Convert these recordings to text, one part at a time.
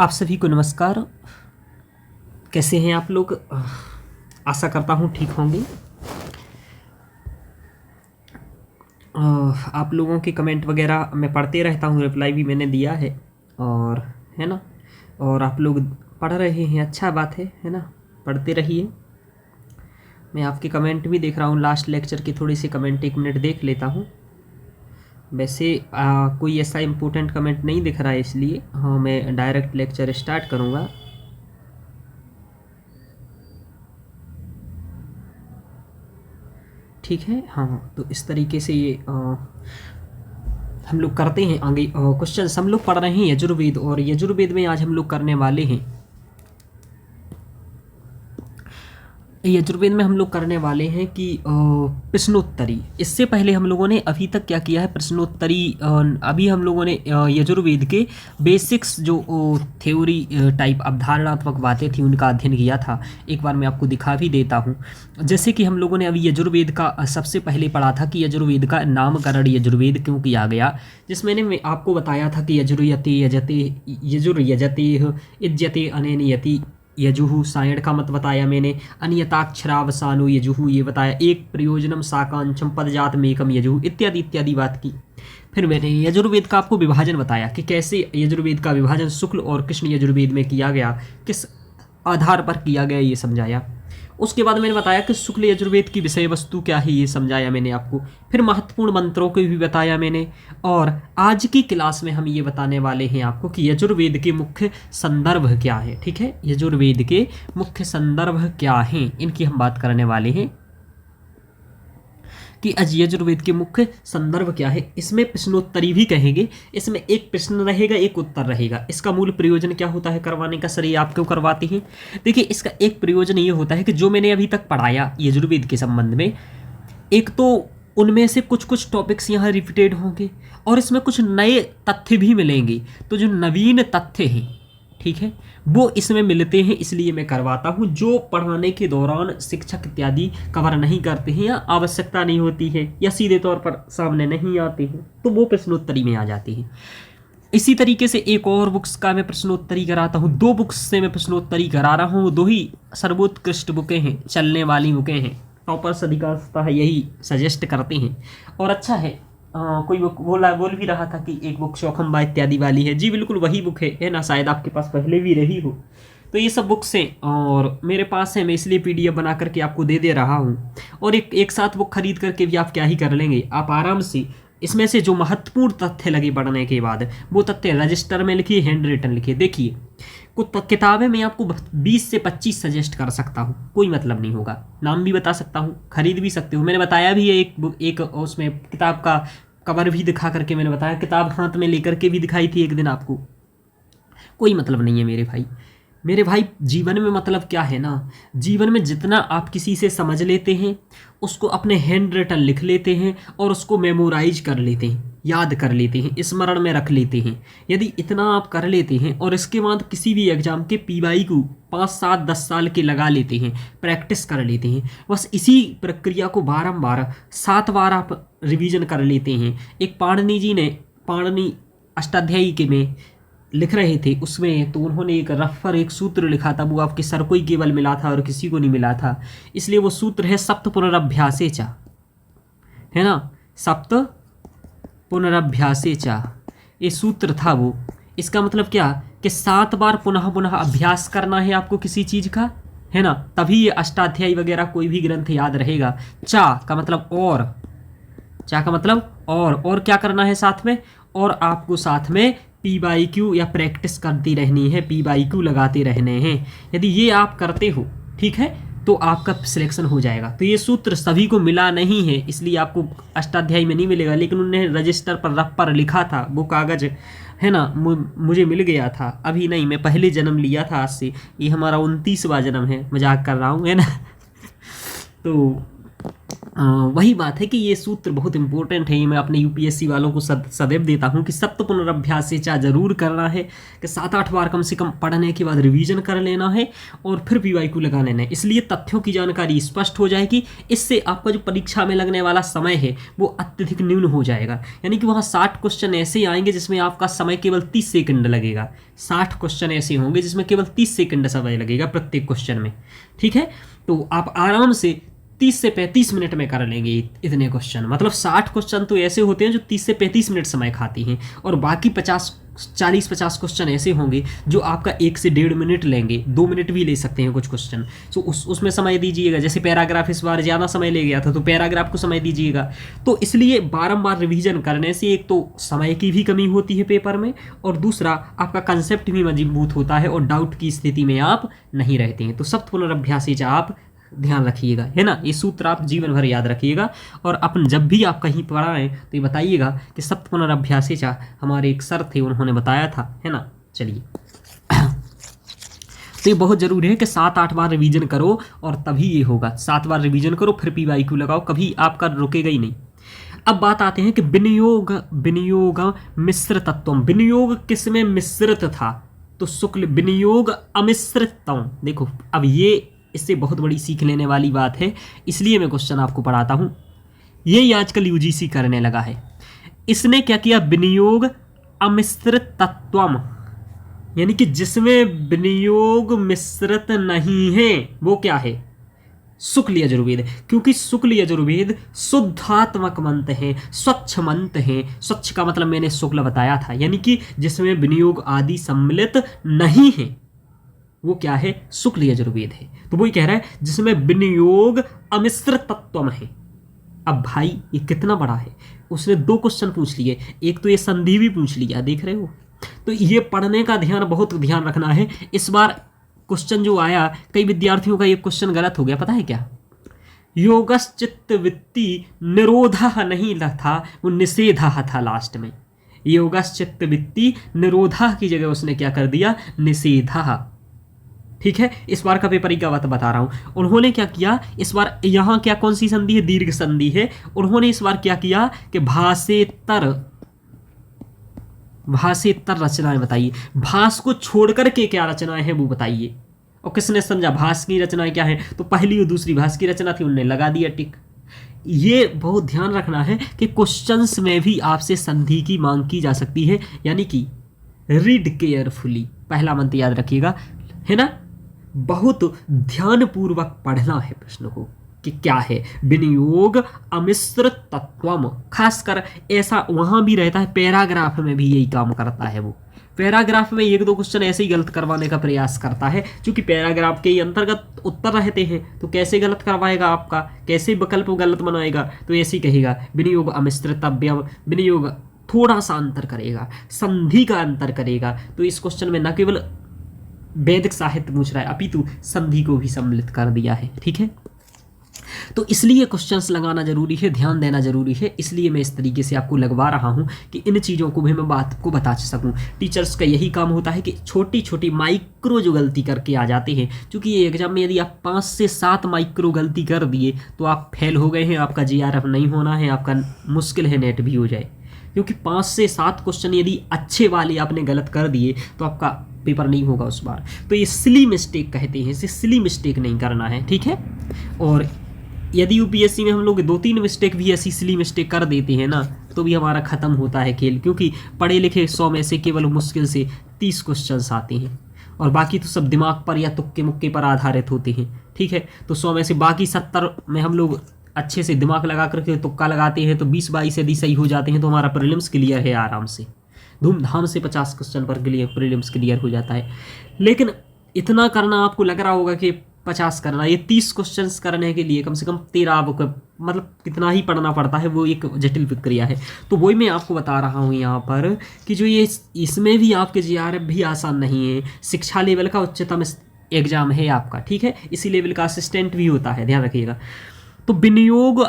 आप सभी को नमस्कार। कैसे हैं आप लोग? आशा करता हूँ ठीक होंगे। आप लोगों के कमेंट वगैरह मैं पढ़ते रहता हूँ, रिप्लाई भी मैंने दिया है और है ना। और आप लोग पढ़ रहे हैं, अच्छा बात है ना। पढ़ते रहिए। मैं आपके कमेंट भी देख रहा हूँ, लास्ट लेक्चर के थोड़े से कमेंट 1 मिनट देख लेता हूँ। वैसे कोई ऐसा इम्पोर्टेंट कमेंट नहीं दिख रहा है, इसलिए मैं डायरेक्ट लेक्चर स्टार्ट करूँगा। ठीक है, हाँ। तो इस तरीके से ये हम लोग करते हैं आगे। क्वेश्चन हम लोग पढ़ रहे हैं यजुर्वेद, और यजुर्वेद में आज हम लोग करने वाले हैं, यजुर्वेद में हम लोग करने वाले हैं कि प्रश्नोत्तरी। इससे पहले हम लोगों ने अभी तक क्या किया है, प्रश्नोत्तरी। अभी हम लोगों ने यजुर्वेद के बेसिक्स जो थ्योरी टाइप अवधारणात्मक बातें थी उनका अध्ययन किया था। एक बार मैं आपको दिखा भी देता हूँ। जैसे कि हम लोगों ने अभी यजुर्वेद का सबसे पहले पढ़ा था कि यजुर्वेद का नामकरण यजुर्वेद क्यों किया गया, जिसमें मैं आपको बताया था कि यजुर्यते यजते यजुर्यजते इज्यते अनेन यति यजुहु। सायण का मत बताया मैंने। अनियताक्षरावसानो यजुहु ये बताया। एक प्रयोजनम साकांक्षम पदजातमेकम यजुहु इत्यादि इत्यादि बात की। फिर मैंने यजुर्वेद का आपको विभाजन बताया कि कैसे यजुर्वेद का विभाजन शुक्ल और कृष्ण यजुर्वेद में किया गया, किस आधार पर किया गया ये समझाया। उसके बाद मैंने बताया कि शुक्ल यजुर्वेद की विषय वस्तु क्या है ये समझाया मैंने आपको। फिर महत्वपूर्ण मंत्रों को भी बताया मैंने। और आज की क्लास में हम ये बताने वाले हैं आपको कि यजुर्वेद के मुख्य संदर्भ क्या है। ठीक है, यजुर्वेद के मुख्य संदर्भ क्या हैं, इनकी हम बात करने वाले हैं कि आज यजुर्वेद के मुख्य संदर्भ क्या है। इसमें प्रश्नोत्तरी भी कहेंगे। इसमें एक प्रश्न रहेगा, एक उत्तर रहेगा। इसका मूल प्रयोजन क्या होता है करवाने का? सर ये आप क्यों करवाते हैं? देखिए, इसका एक प्रयोजन ये होता है कि जो मैंने अभी तक पढ़ाया यजुर्वेद के संबंध में, एक तो उनमें से कुछ कुछ टॉपिक्स यहाँ रिपीटेड होंगे और इसमें कुछ नए तथ्य भी मिलेंगे। तो जो नवीन तथ्य हैं, ठीक है, वो इसमें मिलते हैं, इसलिए मैं करवाता हूँ। जो पढ़ाने के दौरान शिक्षक इत्यादि कवर नहीं करते हैं या आवश्यकता नहीं होती है या सीधे तौर पर सामने नहीं आते हैं, तो वो प्रश्नोत्तरी में आ जाते हैं। इसी तरीके से एक और बुक्स का मैं प्रश्नोत्तरी कराता हूँ। 2 बुक्स से मैं प्रश्नोत्तरी करा रहा हूँ। 2 ही सर्वोत्कृष्ट बुकें हैं, चलने वाली बुकें हैं। टॉपर्स अधिकांशतः यही सजेस्ट करते हैं और अच्छा है। कोई बुक बोल भी रहा था कि एक बुक चौखम्बा इत्यादि वाली है। जी बिल्कुल वही बुक है ना, शायद आपके पास पहले भी रही हो। तो ये सब बुक्स हैं और मेरे पास है, मैं इसलिए PDF बना करके आपको दे रहा हूँ। और एक साथ बुक खरीद करके भी आप क्या ही कर लेंगे, आप आराम से इसमें से जो महत्वपूर्ण तथ्य लगे पढ़ने के बाद वो तथ्य रजिस्टर में लिखिए, हैंड रिटन लिखिए। देखिए, कुछ किताबें मैं आपको 20 से 25 सजेस्ट कर सकता हूँ, कोई मतलब नहीं होगा। नाम भी बता सकता हूँ, खरीद भी सकते हो। मैंने बताया भी है एक उसमें किताब का कवर भी दिखा करके मैंने बताया, किताब हाथ में लेकर के भी दिखाई थी एक दिन आपको। कोई मतलब नहीं है मेरे भाई। जीवन में मतलब क्या है ना, जीवन में जितना आप किसी से समझ लेते हैं उसको अपने हैंड रिटन लिख लेते हैं और उसको मेमोराइज कर लेते हैं, याद कर लेते हैं, स्मरण में रख लेते हैं। यदि इतना आप कर लेते हैं और इसके बाद किसी भी एग्जाम के PY को 5, 7, 10 साल के लगा लेते हैं, प्रैक्टिस कर लेते हैं, बस इसी प्रक्रिया को बारंबार 7 बार आप रिवीजन कर लेते हैं। एक पाणिनि जी ने, पाणिनि अष्टाध्यायी के में लिख रहे थे उसमें, तो उन्होंने एक रफर एक सूत्र लिखा था, वो आपके सर को ही केवल मिला था और किसी को नहीं मिला था। इसलिए वो सूत्र है सप्त पुनरभ्यासे चा, है ना, सप्त पुनरभ्यासे चा, ये सूत्र था वो। इसका मतलब क्या कि 7 बार पुनः पुनः अभ्यास करना है आपको किसी चीज़ का, है ना, तभी ये अष्टाध्यायी वगैरह कोई भी ग्रंथ याद रहेगा। चा का मतलब और, चा का मतलब और क्या करना है साथ में, और आपको साथ में PYQ या प्रैक्टिस करती रहनी है, PYQ लगाते रहने हैं। यदि ये आप करते हो, ठीक है, तो आपका सिलेक्शन हो जाएगा। तो ये सूत्र सभी को मिला नहीं है, इसलिए आपको अष्टाध्यायी में नहीं मिलेगा, लेकिन उन्होंने रजिस्टर पर रफ पर लिखा था, वो कागज है ना, मुझे मिल गया था। अभी नहीं, मैं पहले जन्म लिया था आज से, ये हमारा 29वां जन्म है, मजाक कर रहा हूँ, है ना। तो वही बात है कि ये सूत्र बहुत इंपॉर्टेंट है। ये मैं अपने यूपीएससी वालों को सदैव देता हूँ कि सप्त पुनरअभ्यास चाह जरूर करना है, कि 7-8 बार कम से कम पढ़ने के बाद रिवीजन कर लेना है और फिर पीवाईक्यू लगा लेना है। इसलिए तथ्यों की जानकारी स्पष्ट हो जाएगी। इससे आपका जो परीक्षा में लगने वाला समय है वो अत्यधिक न्यून हो जाएगा। यानी कि वहाँ 60 क्वेश्चन ऐसे आएंगे जिसमें आपका समय केवल 30 सेकंड लगेगा। 60 क्वेश्चन ऐसे होंगे जिसमें केवल 30 सेकंड समय लगेगा प्रत्येक क्वेश्चन में। ठीक है, तो आप आराम से 30 से 35 मिनट में कर लेंगे इतने क्वेश्चन। मतलब 60 क्वेश्चन तो ऐसे होते हैं जो 30 से 35 मिनट समय खाती हैं, और बाकी 40-50 क्वेश्चन ऐसे होंगे जो आपका 1 से 1.5 मिनट लेंगे, 2 मिनट भी ले सकते हैं कुछ क्वेश्चन। तो उसमें समय दीजिएगा। जैसे पैराग्राफ इस बार ज़्यादा समय ले गया था, तो पैराग्राफ को समय दीजिएगा। तो इसलिए बारंबार रिवीजन करने से एक तो समय की भी कमी होती है पेपर में, और दूसरा आपका कंसेप्ट भी मजबूत होता है और डाउट की स्थिति में आप नहीं रहते हैं। तो सप्त पुनरअभ्यास आप ध्यान रखिएगा, है ना। ये सूत्र आप जीवन भर याद रखिएगा, और अपन जब भी आप कहीं पढ़ाएं तो ये बताइएगा कि सप्त पुनरअभ्यास हमारे एक सर थे, उन्होंने बताया था, है ना। चलिए, तो ये बहुत ज़रूरी है कि 7-8 बार रिवीजन करो और तभी ये होगा। 7 बार रिवीजन करो फिर पीवाईक्यू लगाओ, कभी आपका रुकेगा ही नहीं। अब बात आते हैं कि विनियोग मिश्र तत्व। विनियोग किस में मिश्रित था? तो शुक्ल विनियोग अमिश्रितम। देखो, अब ये इससे बहुत बड़ी सीख लेने वाली बात है, इसलिए मैं क्वेश्चन आपको पढ़ाता हूं। यही आजकल यूजीसी करने लगा है। इसने क्या किया? विनियोग अमिश्रित तत्वम, यानी कि जिसमें विनियोग मिश्रित नहीं है वो क्या है? शुक्ल यजुर्वेद। क्योंकि शुक्ल यजुर्वेद शुद्धात्मक मंत्र है, स्वच्छ मंत्र है। स्वच्छ का मतलब मैंने शुक्ल बताया था, यानी कि जिसमें विनियोग आदि सम्मिलित नहीं है वो क्या है? शुक्ल यजुर्वेद है। तो वही कह रहा है जिसमें विनियोग अमिश्र तत्व है। अब भाई ये कितना बड़ा है, उसने 2 क्वेश्चन पूछ लिए, एक तो ये संधि भी पूछ लिया, देख रहे हो। तो ये पढ़ने का बहुत ध्यान रखना है। इस बार क्वेश्चन जो आया, कई विद्यार्थियों का ये क्वेश्चन गलत हो गया, पता है क्या? योगश्चित्त वृत्ति निरोधा नहीं था, वो निषेधा था लास्ट में। योगश्चित्त वृत्ति निरोधा की जगह उसने क्या कर दिया? निषेधा। ठीक है, इस बार का पेपर का बात बता रहा हूं। उन्होंने क्या किया इस बार, यहां क्या कौन सी संधि है? दीर्घ संधि है। उन्होंने इस बार क्या किया कि भाषेतर रचनाएं बताइए। भास को छोड़ करके क्या रचनाएं हैं वो बताइए। और किसने समझा भास की रचनाएं क्या है? तो पहली और दूसरी भास की रचना थी, उन्होंने लगा दिया टिक। ये बहुत ध्यान रखना है कि क्वेश्चंस में भी आपसे संधि की मांग की जा सकती है, यानी कि रीड केयरफुली, पहला मंत्र याद रखिएगा, है ना। बहुत ध्यानपूर्वक पढ़ना है प्रश्न को कि क्या है विनियोग अमिश्र तत्वम। खासकर ऐसा वहां भी रहता है, पैराग्राफ में भी यही काम करता है। वो पैराग्राफ में 1-2 क्वेश्चन ऐसे ही गलत करवाने का प्रयास करता है, क्योंकि पैराग्राफ के ही अंतर्गत उत्तर रहते हैं। तो कैसे गलत करवाएगा आपका, कैसे विकल्प गलत बनाएगा? तो ऐसे ही कहेगा विनियोग अमिश्रितव्यम, विनियोग थोड़ा सा अंतर करेगा, संधि का अंतर करेगा। तो इस क्वेश्चन में न केवल वैदिक साहित्य पूछ रहा है, अपितु संधि को भी सम्मिलित कर दिया है। ठीक है, तो इसलिए क्वेश्चंस लगाना जरूरी है, ध्यान देना जरूरी है। इसलिए मैं इस तरीके से आपको लगवा रहा हूं कि इन चीज़ों को भी मैं बात को बता सकूं। टीचर्स का यही काम होता है कि छोटी छोटी माइक्रो जो गलती करके आ जाते हैं, क्योंकि ये एग्जाम में यदि आप 5 से 7 माइक्रो गलती कर दिए तो आप फेल हो गए हैं, आपका जीआरएफ नहीं होना है, आपका मुश्किल है नेट भी हो जाए। क्योंकि 5 से 7 क्वेश्चन यदि अच्छे वाले आपने गलत कर दिए तो आपका पेपर नहीं होगा उस बार। तो ये सिली मिस्टेक कहते हैं, इसे सिली मिस्टेक नहीं करना है। ठीक है, और यदि यूपीएससी में हम लोग 2-3 मिस्टेक भी ऐसी सिली मिस्टेक कर देते हैं ना, तो भी हमारा ख़त्म होता है खेल। क्योंकि पढ़े लिखे 100 में से केवल मुश्किल से 30 क्वेश्चन आते हैं, और बाकी तो सब दिमाग पर या तुक्के मुक्के पर आधारित होते हैं। ठीक है, तो 100 में से बाकी 70 में हम लोग अच्छे से दिमाग लगा करके तुक्का लगाते हैं, तो 20-22 यदि सही हो जाते हैं तो हमारा प्रीलिम्स क्लियर है आराम से, धूमधाम से 50 क्वेश्चन पर प्रीलिम्स क्लियर हो जाता है। लेकिन इतना करना आपको लग रहा होगा कि 50 करना, ये 30 क्वेश्चंस करने के लिए कम से कम 13 आपको मतलब कितना ही पढ़ना पड़ता है, वो एक जटिल प्रक्रिया है। तो वही मैं आपको बता रहा हूँ यहाँ पर कि जो ये इसमें भी आपके जीआरएफ भी आसान नहीं है। शिक्षा लेवल का उच्चतम एग्जाम है आपका, ठीक है, इसी लेवल का असिस्टेंट भी होता है, ध्यान रखिएगा। तो विनियोग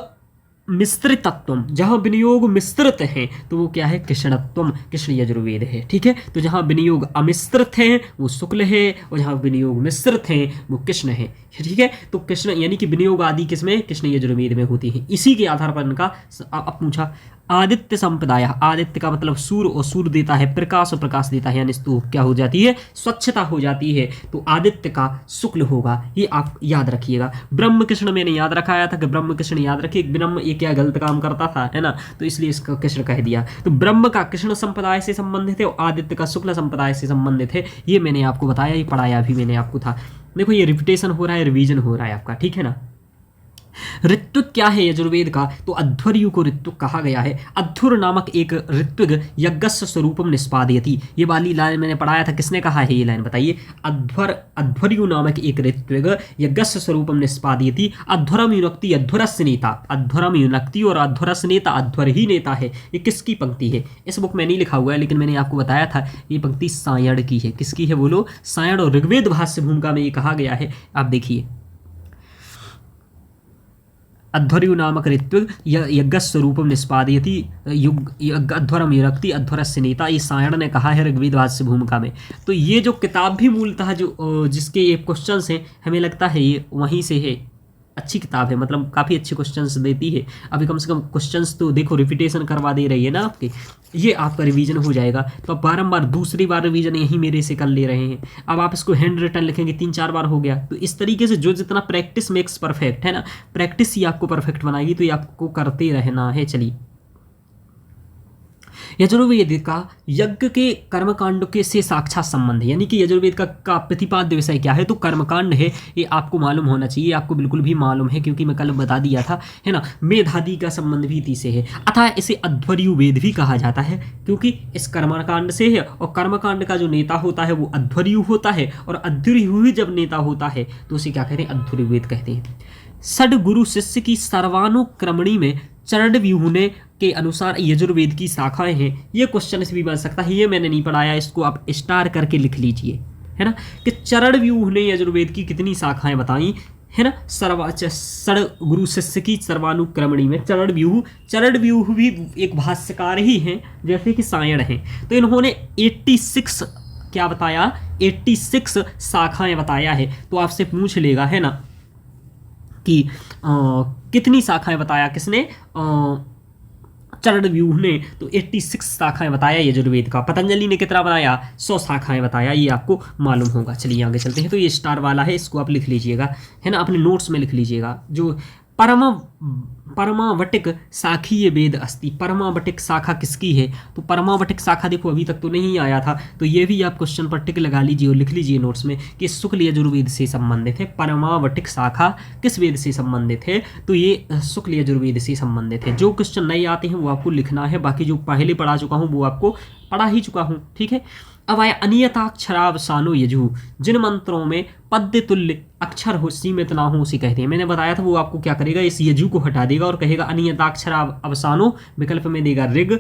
मिश्रितत्व, जहाँ विनियोग मिश्रित है तो वो क्या है, कृष्णत्वम, कृष्ण यजुर्वेद है। ठीक है, तो जहाँ विनियोग अमिश्रित है वो शुक्ल है, और जहाँ विनियोग मिश्रित है वो कृष्ण है। ठीक है, तो कृष्ण यानी कि विनियोग आदि किसमें, कृष्ण यजुर्वेद में होती है। इसी के आधार पर इनका अब पूछा आदित्य संप्रदाय, आदित्य का मतलब सूर्य, और सूर्य देता है प्रकाश, और प्रकाश देता है यानी तो क्या हो जाती है, स्वच्छता हो जाती है, तो आदित्य का शुक्ल होगा, ये आप याद रखिएगा। ब्रह्म कृष्ण मैंने याद रखाया था कि ब्रह्म कृष्ण याद रखिए, ब्रह्म ये क्या गलत काम करता था, है ना, तो इसलिए इसका कृष्ण कह दिया। तो ब्रह्म का कृष्ण संप्रदाय से संबंधित है और आदित्य का शुक्ल संप्रदाय से संबंधित है, ये मैंने आपको बताया, ये पढ़ाया भी मैंने आपको था। देखो ये रिपीटेशन हो रहा है, रिवीजन हो रहा है आपका, ठीक है ना। ऋत्विक क्या है यजुर्वेद का, तो अध्वर्यु को ऋत्विक कहा गया है। अध्वर नामक एक ऋत्विक यज्ञस्य स्वरूपम निष्पादयति, ये वाली लाइन मैंने पढ़ाया था, किसने कहा है ये लाइन बताइए। अध्वर्यु नामक एक ऋत्विक यज्ञस्य स्वरूपम निष्पादयति, अध्वरम युनक्ति अध्वरस्य नेता, अध्वरम युनक्ति और अध्वरस्य नेता, अध्वर ही नेता है। ये किसकी पंक्ति है, इस बुक में नहीं लिखा हुआ है लेकिन मैंने आपको बताया था, ये पंक्ति सायण की है। किसकी है बोलो, सायण, और ऋग्वेद भाष्य भूमिका में ये कहा गया है, आप देखिए। अध्वर्यु नामक ऋत्विक यज्ञस्वरूपम निष्पादयति, अध्वरम युनक्ति अध्वरस्य नेता, ये सायण ने कहा है ऋग्वेद भाष्य भूमिका में। तो ये जो किताब भी मूलतः जो जिसके ये क्वेश्चंस हैं, हमें लगता है ये वहीं से है। अच्छी किताब है, मतलब काफ़ी अच्छे क्वेश्चंस देती है। अभी कम से कम क्वेश्चंस तो देखो रिपीटेशन करवा दे रही है ना आपके, ये आपका रिवीजन हो जाएगा। तो आप बारंबार दूसरी बार रिवीजन यहीं मेरे से कर ले रहे हैं। अब आप इसको हैंड रिटन लिखेंगे, 3-4 बार हो गया। तो इस तरीके से जो जितना प्रैक्टिस मेक्स परफेक्ट है ना, प्रैक्टिस ही आपको परफेक्ट बनाएगी, तो ये आपको करते रहना है। चलिए, यजुर्वेद का यज्ञ के कर्मकांड के से साक्षात संबंध है, यानी कि यजुर्वेद का प्रतिपाद्य विषय क्या है, तो कर्मकांड है। ये आपको मालूम होना चाहिए, आपको बिल्कुल भी मालूम है क्योंकि मैं कल बता दिया था, है ना। मेधादि का संबंध भी इसी से है, अतः इसे अध्वर्यु वेद भी कहा जाता है क्योंकि इस कर्मकांड से है। और कर्मकांड का जो नेता होता है वो अध्वर्यु होता है, और अध्वर्यु ही जब नेता होता है तो उसे क्या कहते हैं, अध्वर्यु वेद कहते हैं। षड गुरु शिष्य की सर्वानुक्रमणी में चरण व्यूहने के अनुसार यजुर्वेद की शाखाएं हैं। ये क्वेश्चन भी बन सकता है, ये मैंने नहीं पढ़ाया, इसको आप स्टार करके लिख लीजिए, है ना, कि चरण व्यूह ने यजुर्वेद की कितनी शाखाएं बताई, है ना। षड गुरु शिष्य की सर्वानुक्रमणी में चरण व्यूह भी एक भाष्यकार ही हैं जैसे कि सायण हैं। तो इन्होंने 86 क्या बताया, 86 शाखाएं बताया है। तो आपसे पूछ लेगा, है ना, कि कितनी शाखाएं बताया किसने, चरण व्यूह ने, तो 86 शाखाएं बताया यजुर्वेद का। पतंजलि ने कितना बनाया, 100 शाखाएं बताया, ये आपको मालूम होगा। चलिए आगे चलते हैं। तो ये स्टार वाला है, इसको आप लिख लीजिएगा, है ना, अपने नोट्स में लिख लीजिएगा। जो परमावटिक शाखीय वेद अस्ति, परमावटिक शाखा किसकी है, तो परमावटिक शाखा देखो अभी तक तो नहीं आया था, तो ये भी आप क्वेश्चन पर टिक लगा लीजिए और लिख लीजिए नोट्स में कि शुक्ल यजुर्वेद से संबंधित है। परमावटिक शाखा किस वेद से संबंधित है, तो ये शुक्ल यजुर्वेद से संबंधित है। जो क्वेश्चन नए आते हैं वो आपको लिखना है, बाकी जो पहले पढ़ा चुका हूँ वो आपको पढ़ा ही चुका हूँ, ठीक है। अब आया अनियताक्षरावसानो यजु, जिन मंत्रों में पद्य तुल्य अक्षर हो, सीमित ना हो, उसे कहते हैं। मैंने बताया था, वो आपको क्या करेगा, इस यजु को हटा देगा और कहेगा अनियताक्षरावसानो, विकल्प में देगा ऋग,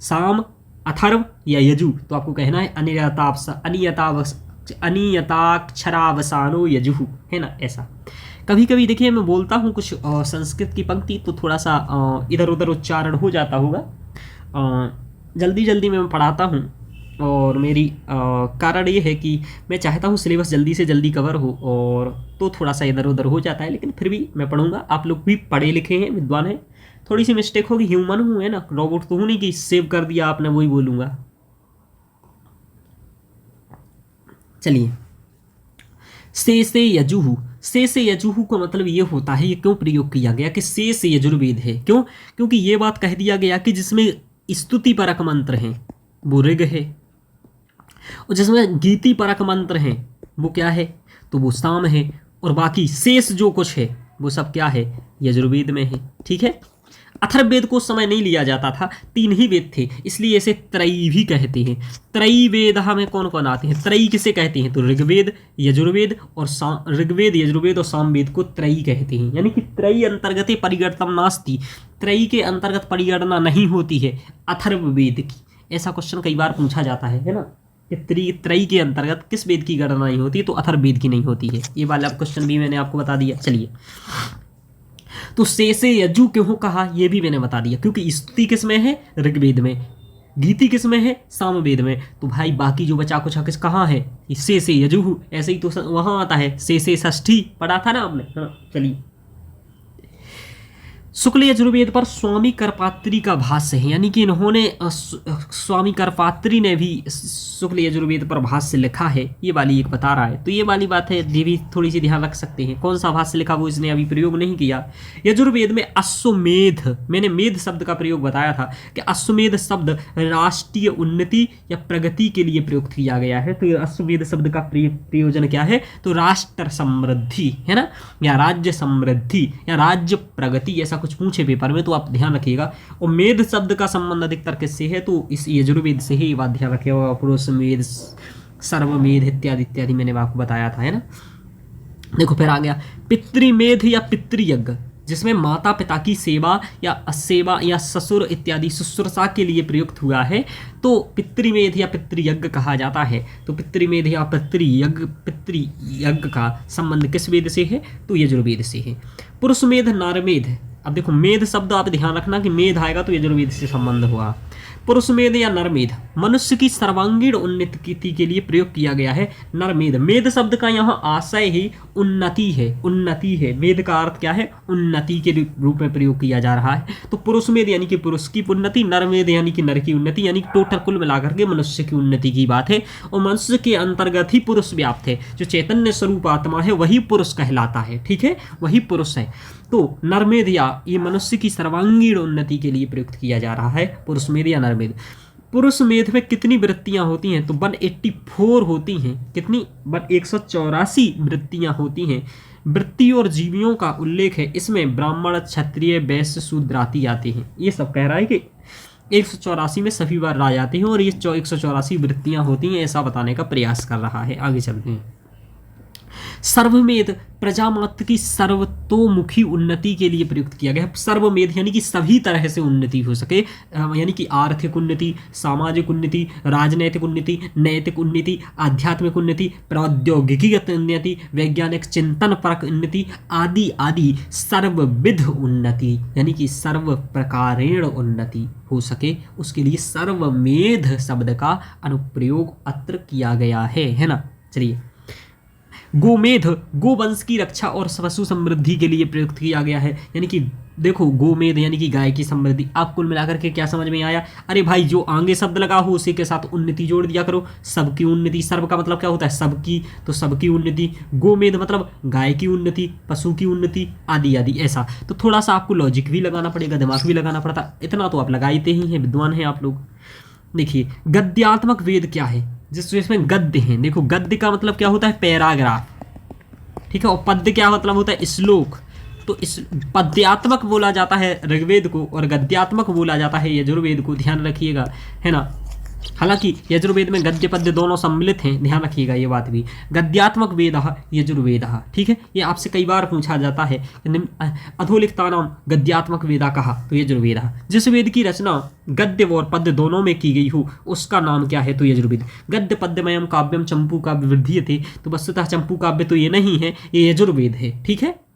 साम, अथर्व या यजु। तो आपको कहना है अनियताक्षरावसानो यजु, है ना, ऐसा। कभी कभी देखिए मैं बोलता हूँ कुछ संस्कृत की पंक्ति तो थोड़ा सा इधर उधर उच्चारण हो जाता होगा, जल्दी जल्दी में पढ़ाता हूँ, और मेरी कारण ये है कि मैं चाहता हूँ सिलेबस जल्दी से जल्दी कवर हो, और तो थोड़ा सा इधर उधर हो जाता है, लेकिन फिर भी मैं पढ़ूंगा। आप लोग भी पढ़े लिखे हैं, विद्वान हैं, थोड़ी सी मिस्टेक होगी, ह्यूमन हूँ, है ना, रोबोट तो हूँ नहीं कि सेव कर दिया आपने वही बोलूँगा। चलिए, से यजुहु, से यजुहु का मतलब ये होता है, ये क्यों प्रयोग किया गया कि से यजुर्वेद है, क्यों, क्योंकि ये बात कह दिया गया कि जिसमें स्तुति परक मंत्र हैं वो ऋग है, और जिसमें गीति परक मंत्र हैं वो क्या है, तो वो साम है, और बाकी शेष जो कुछ है वो सब क्या है, यजुर्वेद में है, ठीक है। अथर्ववेद को उस समय नहीं लिया जाता था, 3 ही वेद थे, इसलिए इसे त्रयी भी कहते हैं। त्रयी वेद में कौन कौन आते हैं, त्रयी किसे कहते हैं, तो ऋग्वेद, यजुर्वेद और ऋग्वेद, यजुर्वेद और सामवेद को त्रयी कहते हैं। यानी कि त्रयी अंतर्गत परिगणतम नास्ति, त्रयी के अंतर्गत परिगणना नहीं होती है अथर्ववेद की। ऐसा क्वेश्चन कई बार पूछा जाता है ना, कि त्रयी के अंतर्गत किस वेद की गणना नहीं होती, तो अथर्ववेद की नहीं होती है। ये वाला क्वेश्चन भी मैंने आपको बता दिया। चलिए, तो से यजु क्यों कहा ये भी मैंने बता दिया, क्योंकि स्तुति किस में है, ऋग्वेद में, गीति किस में है, सामवेद में। तो भाई बाकी जो बचा कुछ किस कहाँ है, से यजु, ऐसे ही तो वहां आता है से षष्ठी पढ़ा था ना आपने। हाँ चलिए, शुक्ल यजुर्वेद पर स्वामी करपात्री का भाष्य है, यानी कि इन्होंने स्वामी करपात्री ने भी शुक्ल यजुर्वेद पर भाष्य लिखा है, ये वाली एक बता रहा है। तो ये वाली बात है, ये भी थोड़ी सी ध्यान रख सकते हैं। कौन सा भाष्य लिखा वो इसने अभी प्रयोग नहीं किया। यजुर्वेद में अश्वमेध, मैंने मेध शब्द का प्रयोग बताया था कि अश्वमेध शब्द राष्ट्रीय उन्नति या प्रगति के लिए प्रयुक्त किया गया है। तो अश्वमेध शब्द का प्रयोजन क्या है, तो राष्ट्र समृद्धि है ना, या राज्य समृद्धि या राज्य प्रगति, ऐसा कुछ पूछे पेपर में तो आप ध्यान रखिएगा। और मेध शब्द का संबंध अधिकतर किससे है, तो इस यजुर्वेद से ही बात ध्यान रखिएगा। पुरुष मेध, सर्वमेध इत्यादि इत्यादि मैंने आपको बताया था, है ना। देखो फिर आ गया पितृमेध या पितृयज्ञ, जिसमें माता पिता की सेवा या ससुर इत्यादि शुश्रूषा के लिए प्रयुक्त हुआ है, तो पितृमेध या पितृयज्ञ कहा जाता है। तो पितृमेध या पितृयज्ञ का संबंध किस वेद से है, तो यजुर्वेद से है। पुरुषमेध, नरमेध, अब देखो मेध शब्द आप ध्यान रखना कि मेध आएगा तो यजुर्वेद से संबंध हुआ। पुरुषमेध या नरमेध मनुष्य की सर्वांगीण उन्नति के लिए प्रयोग किया गया है। नरमेध, मेध शब्द का यहाँ आशय ही उन्नति है, उन्नति है। मेध का अर्थ क्या है, उन्नति के रूप में प्रयोग किया जा रहा है। तो पुरुषमेध यानी कि पुरुष की उन्नति, नरमेध यानी कि नर की उन्नति, यानी कि टोटल कुल मिलाकर के मनुष्य की उन्नति की बात है। और मनुष्य के अंतर्गत ही पुरुष व्याप्त है, जो चैतन्य स्वरूप आत्मा है वही पुरुष कहलाता है, ठीक है, वही पुरुष है। तो नरमेध या ये मनुष्य की सर्वांगीण उन्नति के लिए प्रयुक्त किया जा रहा है, पुरुषमेध या नरमेध। पुरुषमेध में कितनी वृत्तियां होती हैं, तो 184 होती हैं। कितनी, 184 वृत्तियां होती हैं। वृत्ति और जीवियों का उल्लेख है इसमें, ब्राह्मण, क्षत्रिय, वैश्य, शूद्र आदि आते हैं। ये सब कह रहा है कि 184 में सभी बार आ जाते हैं और ये 184 वृत्तियां होती हैं, ऐसा बताने का प्रयास कर रहा है। आगे चलते हैं। सर्वमेध प्रजामात्र की सर्वतोमुखी उन्नति के लिए प्रयुक्त किया गया है। सर्वमेध यानी कि सभी तरह से उन्नति हो सके, यानी कि आर्थिक उन्नति, सामाजिक उन्नति, राजनैतिक उन्नति, नैतिक उन्नति, आध्यात्मिक उन्नति, प्रौद्योगिकीगत उन्नति, वैज्ञानिक चिंतन परक उन्नति आदि आदि सर्वविध उन्नति, यानी कि सर्व प्रकारेण उन्नति हो सके, उसके लिए सर्वमेध शब्द का अनुप्रयोग अत्र किया गया है ना। चलिए, गोमेध गोवंश की रक्षा और पशु समृद्धि के लिए प्रयुक्त किया गया है। यानी कि देखो, गोमेध यानी कि गाय की समृद्धि। आप कुल मिलाकर के क्या समझ में आया, अरे भाई जो आगे शब्द लगा हो उसी के साथ उन्नति जोड़ दिया करो। सबकी उन्नति, सर्व का मतलब क्या होता है, सबकी, तो सबकी उन्नति। गोमेध मतलब गाय की उन्नति, पशु की उन्नति आदि आदि, ऐसा। तो थोड़ा सा आपको लॉजिक भी लगाना पड़ेगा, दिमाग भी लगाना पड़ता, इतना तो आप लगाते ही हैं, विद्वान हैं आप लोग। देखिए, गद्यात्मक वेद क्या है, जिसमें गद्य हैं। देखो, गद्य का मतलब क्या होता है, पैराग्राफ, ठीक है। और पद्य क्या मतलब होता है, श्लोक। तो इस पद्यात्मक बोला जाता है ऋग्वेद को और गद्यात्मक बोला जाता है यजुर्वेद को, ध्यान रखिएगा, है ना। हालांकि यजुर्वेद में गद्य पद्य दोनों सम्मिलित हैं, ध्यान रखिएगा ये बात भी। गद्यात्मक वेदः यजुर्वेदः, ठीक है। ये आपसे कई बार पूछा जाता है, अधोलिखितानां गद्यात्मक वेदा कहा, तो यजुर्वेदः। जिस वेद की रचना गद्य और पद्य दोनों में की गई हो उसका नाम क्या है, तो यजुर्वेद। गद्य पद्यमयम काव्यम चंपू काव्य विधीयते, तो वस्तुतः चंपू काव्य तो ये नहीं है, ये यजुर्वेद है, ठीक है।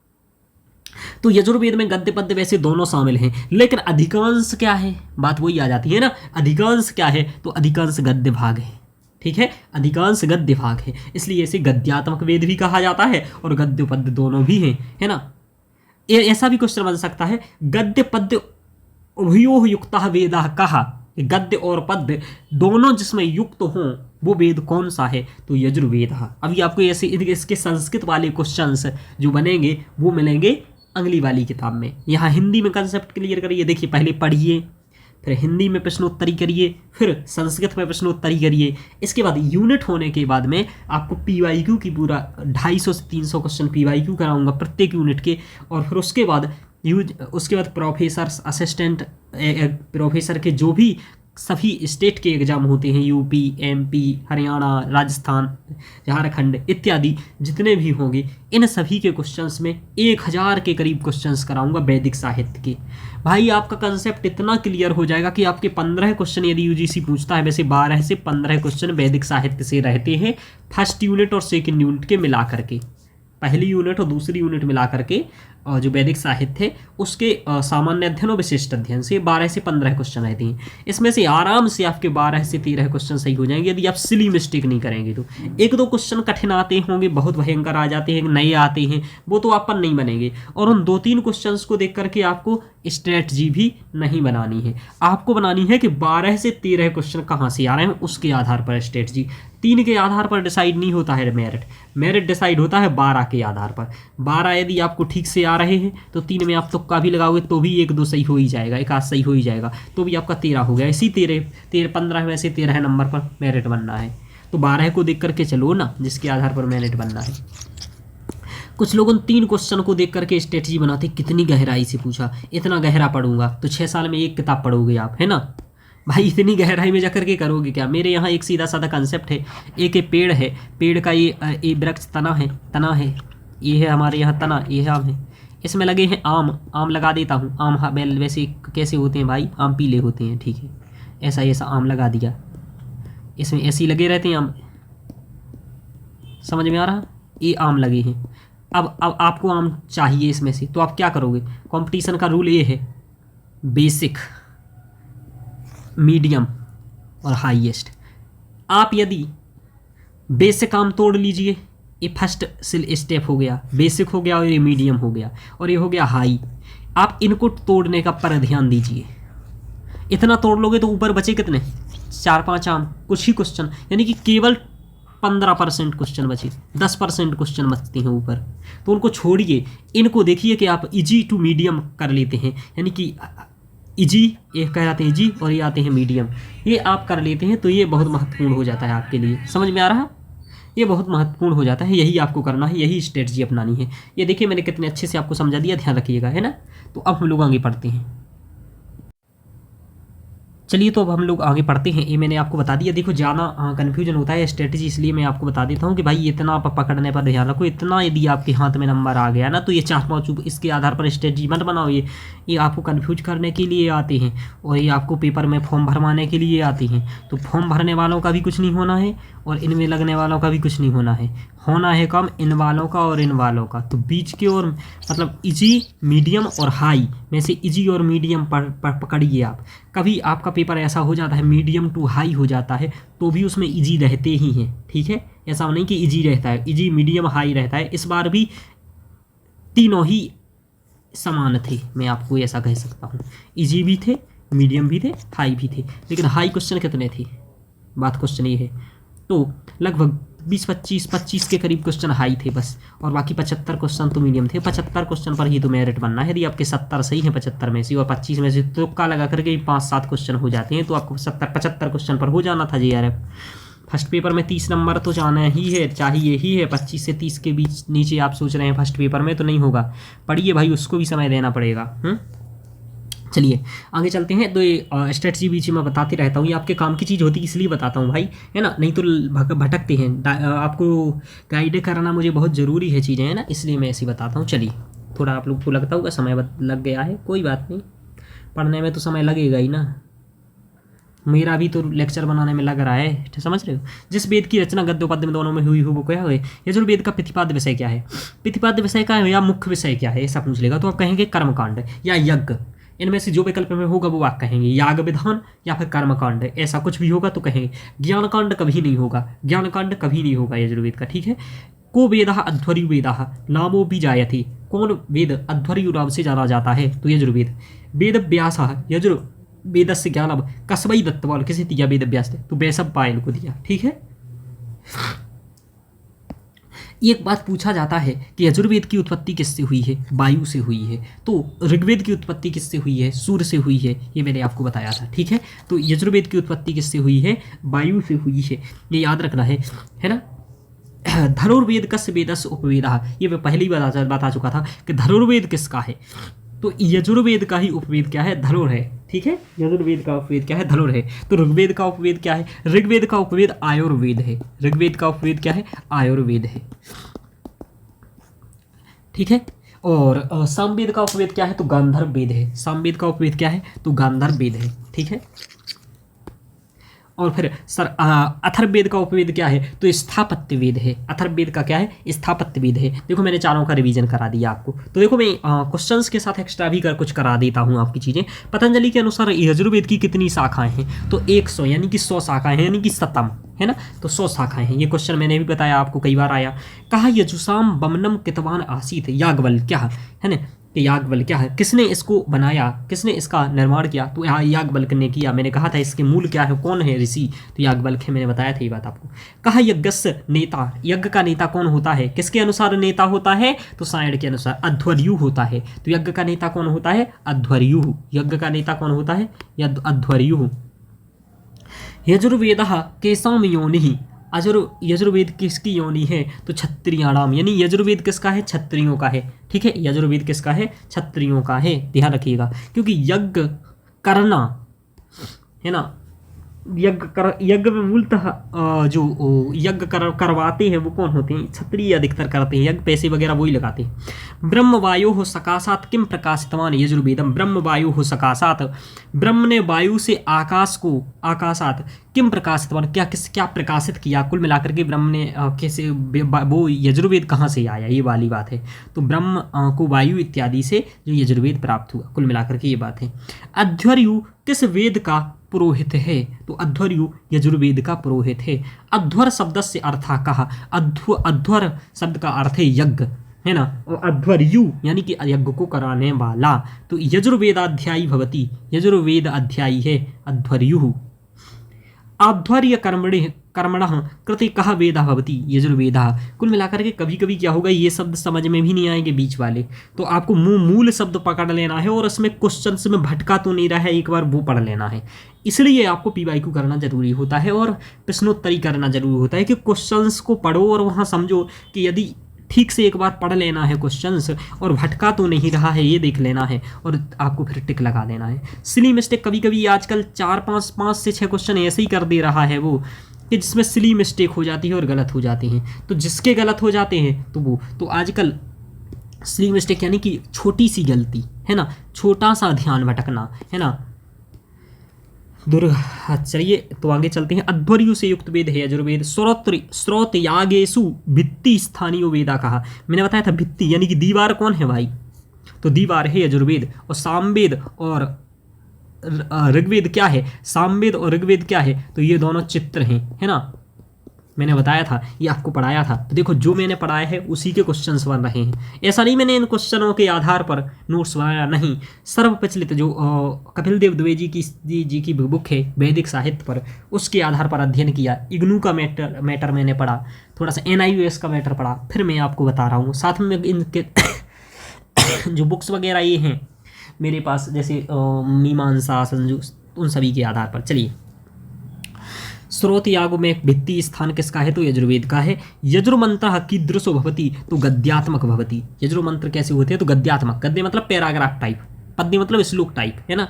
तो यजुर्वेद में गद्य पद्य वैसे दोनों शामिल हैं, लेकिन अधिकांश क्या है, बात वही आ जाती है ना, अधिकांश क्या है, तो अधिकांश गद्य भाग है, ठीक है, अधिकांश गद्य भाग है, इसलिए इसे गद्यात्मक वेद भी कहा जाता है और गद्य पद्य दोनों भी हैं, है ना। ऐसा भी क्वेश्चन बन सकता है, गद्य पद्य उभयोः युक्तः वेदः कहा, गद्य और पद्य दोनों जिसमें युक्त हों वो वेद कौन सा है, तो यजुर्वेद। अभी आपको ऐसे इसके संस्कृत वाले क्वेश्चंस जो बनेंगे वो मिलेंगे अगली वाली किताब में। यहाँ हिंदी में कंसेप्ट क्लियर करिए, देखिए पहले पढ़िए, फिर हिंदी में प्रश्नोत्तरी करिए, फिर संस्कृत में प्रश्नोत्तरी करिए। इसके बाद यूनिट होने के बाद में आपको PYQ की पूरा 250 से 300 क्वेश्चन PYQ कराऊंगा प्रत्येक यूनिट के। और फिर उसके बाद प्रोफेसर, असिस्टेंट प्रोफेसर के जो भी सभी स्टेट के एग्जाम होते हैं, UP, MP, हरियाणा, राजस्थान, झारखंड इत्यादि जितने भी होंगे, इन सभी के क्वेश्चंस में 1000 के करीब क्वेश्चंस कराऊंगा वैदिक साहित्य के। भाई आपका कंसेप्ट इतना क्लियर हो जाएगा कि आपके 15 क्वेश्चन यदि UGC पूछता है, वैसे 12 से 15 क्वेश्चन वैदिक साहित्य से रहते हैं, फर्स्ट यूनिट और सेकेंड यूनिट के मिला करके। पहली यूनिट और दूसरी यूनिट मिला करके जो वैदिक साहित्य है उसके सामान्य अध्ययन और विशिष्ट अध्ययन से 12 से 15 क्वेश्चन रहते हैं। इसमें से आराम से आपके 12 से 13 क्वेश्चन सही हो जाएंगे यदि आप सिली मिस्टेक नहीं करेंगे तो। एक दो क्वेश्चन कठिन आते होंगे, बहुत भयंकर आ जाते हैं, नए आते हैं, वो तो आप पर नहीं बनेंगे। और उन 2-3 क्वेश्चन को देख करके आपको स्ट्रेटजी भी नहीं बनानी है, आपको बनानी है कि 12 से 13 क्वेश्चन कहाँ से आ रहे हैं उसके आधार पर स्ट्रेटजी। 3 के आधार पर डिसाइड नहीं होता है मेरिट डिसाइड होता है 12 के आधार पर। 12 यदि आपको ठीक से आ रहे हैं तो 3 में आप तुक्का भी लगाओगे तो भी 1-2 सही हो ही जाएगा, एक आध सही हो ही जाएगा, तो भी आपका 13 हो गया। इसी 15 में से 13 नंबर पर मेरिट बनना है, तो 12 को देख करके चलो ना जिसके आधार पर मेरिट बनना है। कुछ लोग उन 3 क्वेश्चन को देख करके स्ट्रेटजी बनाते, कितनी गहराई से पूछा, इतना गहरा पढ़ूंगा तो 6 साल में 1 किताब पढ़ोगे आप, है ना भाई। इतनी गहराई में जाकर के करोगे क्या। मेरे यहाँ एक सीधा साधा कंसेप्ट है, एक पेड़ है, पेड़ का ये वृक्ष तना है, ये है हमारे यहाँ तना, ये है आम है, इसमें लगे हैं आम लगा देता हूँ। आम वैसे कैसे होते हैं भाई, आम पीले होते हैं, ठीक है, ऐसा आम लगा दिया, इसमें ऐसे ही लगे रहते हैं आम, समझ में आ रहा। ये आम लगे हैं, अब आपको आम चाहिए इसमें से, तो आप क्या करोगे। कंपटीशन का रूल ये है, बेसिक, मीडियम और हाईएस्ट। आप यदि बेसिक आम तोड़ लीजिए, ये फर्स्ट स्टेप हो गया, बेसिक हो गया और ये मीडियम हो गया और ये हो गया हाई। आप इनको तोड़ने का पर ध्यान दीजिए, इतना तोड़ लोगे तो ऊपर बचे कितने, 4-5 आम, कुछ ही क्वेश्चन, यानी कि केवल 15% क्वेश्चन बचे, 10% क्वेश्चन बचते हैं ऊपर, तो उनको छोड़िए। इनको देखिए कि आप इजी टू मीडियम कर लेते हैं, यानी कि इजी ये कहलाते हैं इजी और ये आते हैं मीडियम, ये आप कर लेते हैं तो ये बहुत महत्वपूर्ण हो जाता है आपके लिए। समझ में आ रहा, ये बहुत महत्वपूर्ण हो जाता है, यही आपको करना है, यही स्ट्रेटजी अपनानी है। ये देखिए मैंने कितने अच्छे से आपको समझा दिया, ध्यान रखिएगा, है ना। तो अब हम लोग आगे पढ़ते हैं, चलिए तो अब हम लोग आगे पढ़ते हैं। ये मैंने आपको बता दिया, देखो ज़्यादा कन्फ्यूजन होता है स्ट्रेटजी, इसलिए मैं आपको बता देता हूँ कि भाई इतना आप पकड़ने पर ध्यान रखो। इतना यदि आपके हाथ में नंबर आ गया ना तो ये 4-5 इसके आधार पर स्ट्रेटजी मत बनाओ। ये आपको कन्फ्यूज करने के लिए आते हैं और ये आपको पेपर में फॉर्म भरवाने के लिए आते हैं। तो फॉर्म भरने वालों का भी कुछ नहीं होना है और इनमें लगने वालों का भी कुछ नहीं होना है कम इन वालों का और इन वालों का। तो बीच के और मतलब इजी, मीडियम और हाई में से इजी और मीडियम पकड़िए आप। कभी आपका पेपर ऐसा हो जाता है मीडियम टू हाई हो जाता है तो भी उसमें इजी रहते ही हैं, ठीक है, ऐसा नहीं कि इजी रहता है, इजी, मीडियम, हाई रहता है। इस बार भी तीनों ही समान थे, मैं आपको ऐसा कह सकता हूँ, इजी भी थे, मीडियम भी थे, हाई भी थे। लेकिन हाई क्वेश्चन कितने थे, बात क्वेश्चन ये है। तो लगभग 20-25 के करीब क्वेश्चन हाई थे बस, और बाकी 75 क्वेश्चन तो मीडियम थे। 75 क्वेश्चन पर ही तो मेरिट बनना है। यदि आपके 70 सही हैं 75 में से और 25 में से तुक्का लगा करके 5-7 क्वेश्चन हो जाते हैं तो आपको 75 क्वेश्चन पर हो जाना था JRF। फर्स्ट पेपर में 30 नंबर तो जाना ही है, चाहिए ही है। 25 से 30 के बीच नीचे आप सोच रहे हैं फर्स्ट पेपर में तो नहीं होगा, पढ़िए भाई, उसको भी समय देना पड़ेगा। चलिए आगे चलते हैं। तो ये स्ट्रेटजी बीच में बताते रहता हूँ, ये आपके काम की चीज़ होती है इसलिए बताता हूँ भाई, है ना, नहीं तो भटकते हैं। आपको गाइड करना मुझे बहुत ज़रूरी है चीज़ें, है ना, इसलिए मैं ऐसे बताता हूँ। चलिए थोड़ा आप लोग को लगता होगा समय लग गया है, कोई बात नहीं, पढ़ने में तो समय लगेगा ही ना, मेरा भी तो लेक्चर बनाने में लग रहा है, समझ रहे हो। जिस वेद की रचना गद्य पद्य में दोनों में हुई हो वो क्या है, यजुर्वेद का प्रतिपाद्य विषय क्या है, प्रतिपाद्य विषय का है या मुख्य विषय क्या है, ऐसा पूछ लेगा तो आप कहेंगे कर्मकांड या यज्ञ। इनमें से जो विकल्प में होगा वो आप कहेंगे याग विधान या फिर कर्मकांड, ऐसा कुछ भी होगा तो कहेंगे। ज्ञान कांड कभी नहीं होगा, ज्ञान कांड कभी नहीं होगा यजुर्वेद का, ठीक है। को वेदः अध्वर्यु वेदः नामो भी जायते, कौन वेद अध्वर्यु नाम से जाना जाता है तो यजुर्वेद। वेद व्यासः यजुर्वेदस्य ज्ञानम कसवई दत्तवाल, किसे दिया वेद व्यास ने तो वैशव पायन को दिया, ठीक है। एक बात पूछा जाता है कि यजुर्वेद की उत्पत्ति किससे हुई है, वायु से हुई है। तो ऋग्वेद की उत्पत्ति किससे हुई है, सूर्य से हुई है, ये मैंने आपको बताया था, ठीक है। तो यजुर्वेद की उत्पत्ति किससे हुई है, वायु से हुई है, ये याद रखना है ना। धनुर्वेद कस्य वेदस्य उपवेदः, ये मैं पहले ही बता चुका था कि धनुर्वेद किसका है, तो यजुर्वेद का ही उपवेद क्या है, धनुर है, ठीक है। यजुर्वेद का उपवेद क्या है, धनुर है। तो ऋग्वेद का उपवेद क्या है, ऋग्वेद का उपवेद आयुर्वेद है, ऋग्वेद का उपवेद क्या है, आयुर्वेद है, ठीक है। और सामवेद का उपवेद क्या है तो गांधर्व वेद है, सामवेद का उपवेद क्या है तो गांधर्व वेद है, ठीक है। और फिर सर अथर्ववेद का उपवेद क्या है, तो स्थापत्य वेद है। अथर्ववेद का क्या है, स्थापत्य वेद है। देखो मैंने चारों का रिवीजन करा दिया आपको। तो देखो मैं क्वेश्चंस के साथ एक्स्ट्रा भी कुछ करा देता हूँ आपकी चीज़ें। पतंजलि के अनुसार यजुर्वेद की कितनी शाखाएं हैं, तो 100 यानी कि 100 शाखाएं हैं, यानी कि शतम है ना, तो 100 शाखाएं हैं। ये क्वेश्चन मैंने भी बताया आपको, कई बार आया। कहा यजुषाम बमनम कितवान आसीत याज्ञवल क्या है ना, कि याज्ञवल्क्य क्या है, किसने इसको बनाया, किसने इसका निर्माण किया, तो यहाँ याज्ञवल्क्य ने किया। मैंने कहा था इसके मूल क्या है, कौन है ऋषि, तो याज्ञवल्क्य है, मैंने बताया था ये बात आपको। कहा यज्ञस्य नेता, यज्ञ का नेता कौन होता है, किसके अनुसार नेता होता है, तो सायण के अनुसार अध्वर्यु होता है। तो यज्ञ का नेता कौन होता है, अध्वर्यु। यज्ञ का नेता कौन होता है, अध्वर्यु। यजुर्वेदः केसाम योनिः, यजुर्वेद किसकी योनि है, तो क्षत्रियाणाम, यानी यजुर्वेद किसका है, क्षत्रियों का है। ठीक है, यजुर्वेद किसका है, क्षत्रियों का है, ध्यान रखिएगा। क्योंकि यज्ञ करना है ना, यज्ञ में मूलतः जो यज्ञ करवाते हैं वो कौन होते हैं, क्षत्रिय अधिकतर करते हैं। यज्ञ पैसे वगैरह वही लगाते हैं। ब्रह्म वायु हो सकाशात किम प्रकाशितवान यजुर्वेदम, ब्रह्म वायु हो सकाशात, ब्रह्म ने वायु से आकाश को, आकाशात किम प्रकाशितवान क्या प्रकाशित किया। कुल मिलाकर के ब्रह्म ने कैसे, वो यजुर्वेद कहाँ से आया, ये वाली बात है। तो ब्रह्म को वायु इत्यादि से जो यजुर्वेद प्राप्त हुआ, कुल मिलाकर के ये बात है। अध्वर्यु किस वेद का पुरोहित है, तो अध्वर्यु यजुर्वेद का पुरोहित है। अध्वर शब्द से अर्थ कहा, अध्वर शब्द का अर्थ है यज्ञ, है ना, और अध्वर्यु यानी कि यज्ञ को कराने वाला। तो यजुर्वेदाध्यायी भवति, यजुर्वेद अध्यायी है अध्वर्यु। आध्वर्य कर्मणः कृते कह वेद भवति यजुर्वेदः। कुल मिलाकर के कभी कभी क्या होगा, ये शब्द समझ में भी नहीं आएंगे बीच वाले, तो आपको मूल शब्द पकड़ लेना है और उसमें क्वेश्चंस में भटका तो नहीं रहा है, एक बार वो पढ़ लेना है। इसलिए आपको पीवाईक्यू करना जरूरी होता है और प्रश्नोत्तरी करना जरूरी होता है कि क्वेश्चंस को पढ़ो और वहाँ समझो कि यदि ठीक से एक बार पढ़ लेना है क्वेश्चंस और भटका तो नहीं रहा है, ये देख लेना है और आपको फिर टिक लगा देना है। सिली मिस्टेक कभी कभी आजकल 4-5 से 6 क्वेश्चन ऐसे ही कर दे रहा है वो, कि जिसमें सिली मिस्टेक हो जाती है और गलत हो जाती हैं। तो जिसके गलत हो जाते हैं तो वो, तो आजकल सिली मिस्टेक यानी कि छोटी सी गलती है ना, छोटा सा ध्यान भटकना है ना, चलिए तो आगे चलते हैं। अध्वर्यु से युक्त वेद है यजुर्वेद। स्रोत यागेशु भित्ति स्थानीय वेदा कहा, मैंने बताया था भित्ति यानी कि दीवार कौन है भाई, तो दीवार है यजुर्वेद। और सामवेद और ऋग्वेद क्या है, सामवेद और ऋग्वेद क्या है, तो ये दोनों चित्र हैं, है ना, मैंने बताया था, ये आपको पढ़ाया था। तो देखो जो मैंने पढ़ाया है उसी के क्वेश्चंस बन रहे हैं, ऐसा नहीं मैंने इन क्वेश्चनों के आधार पर नोट्स बनाया, नहीं। सर्वप्रचलित जो कपिल देव द्विवेदी जी की बुक है वैदिक साहित्य पर, उसके आधार पर अध्ययन किया। इग्नू का मैटर मैंने पढ़ा, थोड़ा सा NIUS का मैटर पढ़ा, फिर मैं आपको बता रहा हूँ। साथ में इनके जो बुक्स वगैरह ये हैं मेरे पास, जैसे मीमांसा, संजू, उन सभी के आधार पर। चलिए, स्रोत यागो में भित्ति स्थान किसका है, तो यजुर्वेद का है। यजुर्मंत्र कीदृशो भवति, तो गद्यात्मक भवति। यजुर्मंत्र कैसे होते हैं, तो गद्यात्मक, गद्य मतलब पैराग्राफ टाइप, पद्य मतलब श्लोक टाइप, है ना।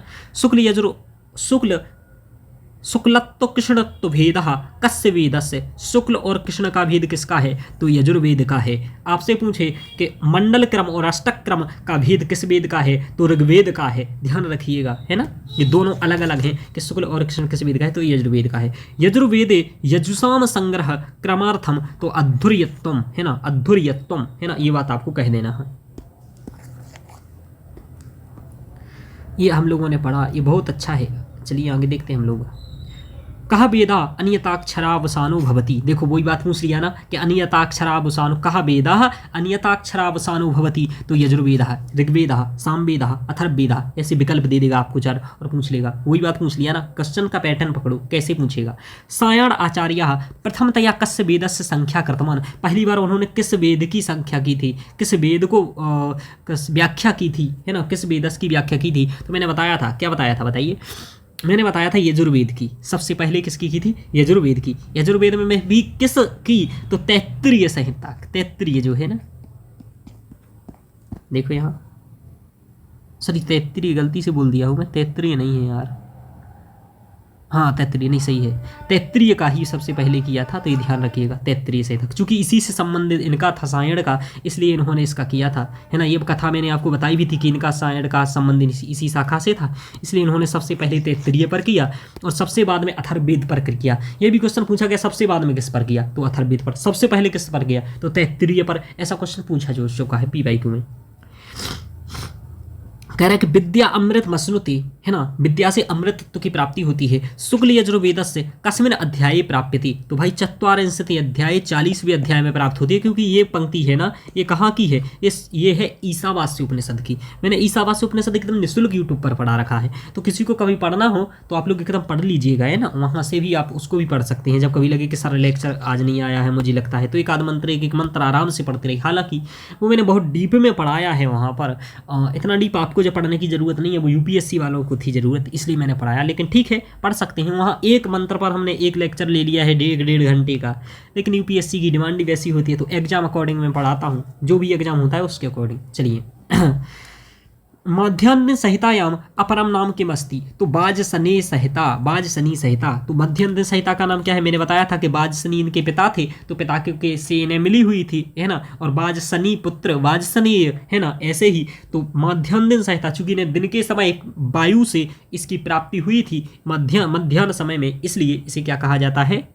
शुक्लत्व कृष्णत्व भेद कस्य वेदस्य, शुक्ल और कृष्ण का भेद किसका है, तो यजुर्वेद का है। आपसे पूछे कि मंडल क्रम और अष्टक क्रम का भेद किस वेद का है, तो ऋग्वेद का है, ध्यान रखिएगा, है ना। ये दोनों अलग अलग हैं कि शुक्ल और कृष्ण किस वेद का है, तो यजुर्वेद का है। यजुर्वेदे यजुषाम संग्रह क्रमार्थम, तो अध्वर्यत्वम, है ना, अध्वर्यत्वम, है ना, ये बात आपको कह देना है। ये हम लोगों ने पढ़ा, ये बहुत अच्छा है। चलिए आगे देखते हैं हम लोग। कहा वेदा अनियताक्षरावसानो भवति, देखो वही बात पूछ लिया ना कि अनियताक्षरावसानो, कहा वेदा अनियताक्षरावसानो भवति, तो यजुर्वेदः, ऋग्वेदः, सामवेदः, अथर्ववेदः, ऐसे विकल्प दे देगा आपको 4 और पूछ लेगा। वही बात पूछ लिया ना, क्वेश्चन का पैटर्न पकड़ो कैसे पूछेगा। सायण आचार्य प्रथमतया कस्य वेदस्य संख्या कृतवान, पहली बार उन्होंने किस वेद की संख्या की थी, किस वेद को व्याख्या की थी, है ना, किस वेदस की व्याख्या की थी, तो मैंने बताया था, क्या बताया था बताइए, मैंने बताया था यजुर्वेद की। सबसे पहले किसकी की थी, यजुर्वेद की। यजुर्वेद में भी किस की, तो तैत्तिरीय संहिता, तैत्तिरीय जो है ना, देखो यहाँ, सॉरी तैत्तिरीय गलती से बोल दिया हूँ मैं, तैत्तिरीय नहीं है यार, हाँ तैत्तिरीय, नहीं सही है, तैत्तिरीय का ही सबसे पहले किया था, तो ये ध्यान रखिएगा, तैत्तिरीय से था, क्योंकि इसी से संबंधित इनका था सायण का, इसलिए इन्होंने इसका किया था, है ना। ये कथा मैंने आपको बताई भी थी कि इनका सायण का संबंध इसी शाखा से था, इसलिए इन्होंने सबसे पहले तैत्तिरीय पर किया और सबसे बाद में अथर्ववेद पर किया। ये भी क्वेश्चन पूछा गया सबसे बाद में किस पर किया, तो अथर्ववेद पर। सबसे पहले किस पर किया, तो तैत्तिरीय पर। ऐसा क्वेश्चन पूछा जो चुका है PYQ में। कह रहा है कि विद्या अमृत मसनुति, है ना, विद्या से अमृतत्व की प्राप्ति होती है। शुक्ल यजुर्वेद से कस्मिन् अध्याये प्राप्यति, तो भाई 44वें अध्याय 40वें अध्याय में प्राप्त होती है, क्योंकि ये पंक्ति है ना, ये कहाँ की है, ये है ईशावास्य उपनिषद की। मैंने ईशावास्य उपनिषद एकदम निःशुल्क यूट्यूब पर पढ़ा रखा है, तो किसी को कभी पढ़ना हो तो आप लोग एकदम पढ़ लीजिएगा, है ना, वहाँ से भी आप उसको भी पढ़ सकते हैं। जब कभी लगे कि सारा लेक्चर आज नहीं आया है मुझे लगता है, तो एक आध मंत्र एक मंत्र आराम से पढ़ते रहिए। हालांकि वो मैंने बहुत डीप में पढ़ाया है वहाँ पर, इतना डीप आपको जो पढ़ने की जरूरत नहीं है, वो UPSC वालों को थी जरूरत, इसलिए मैंने पढ़ाया। लेकिन ठीक है, पढ़ सकते हैं। वहाँ एक मंत्र पर हमने एक लेक्चर ले लिया है 1.5 घंटे का, लेकिन UPSC की डिमांड ही वैसी होती है, तो एग्जाम अकॉर्डिंग मैं पढ़ाता हूँ, जो भी एग्जाम होता है उसके अकॉर्डिंग। चलिए मध्यान्ह संहितायाम अपरम नाम किम अस्ति, तो बाज सनी संहिता। तो मध्यान्ह संहिता का नाम क्या है, मैंने बताया था कि बाज सनी इनके पिता थे, तो पिता के से इन्हें मिली हुई थी, है ना, और बाज सनी पुत्र बाज सनी, है ना, ऐसे ही। तो मध्यान्ह संहिता, चूंकि इन्हें दिन के समय वायु से इसकी प्राप्ति हुई थी मध्यान्ह समय में, इसलिए इसे क्या कहा जाता है,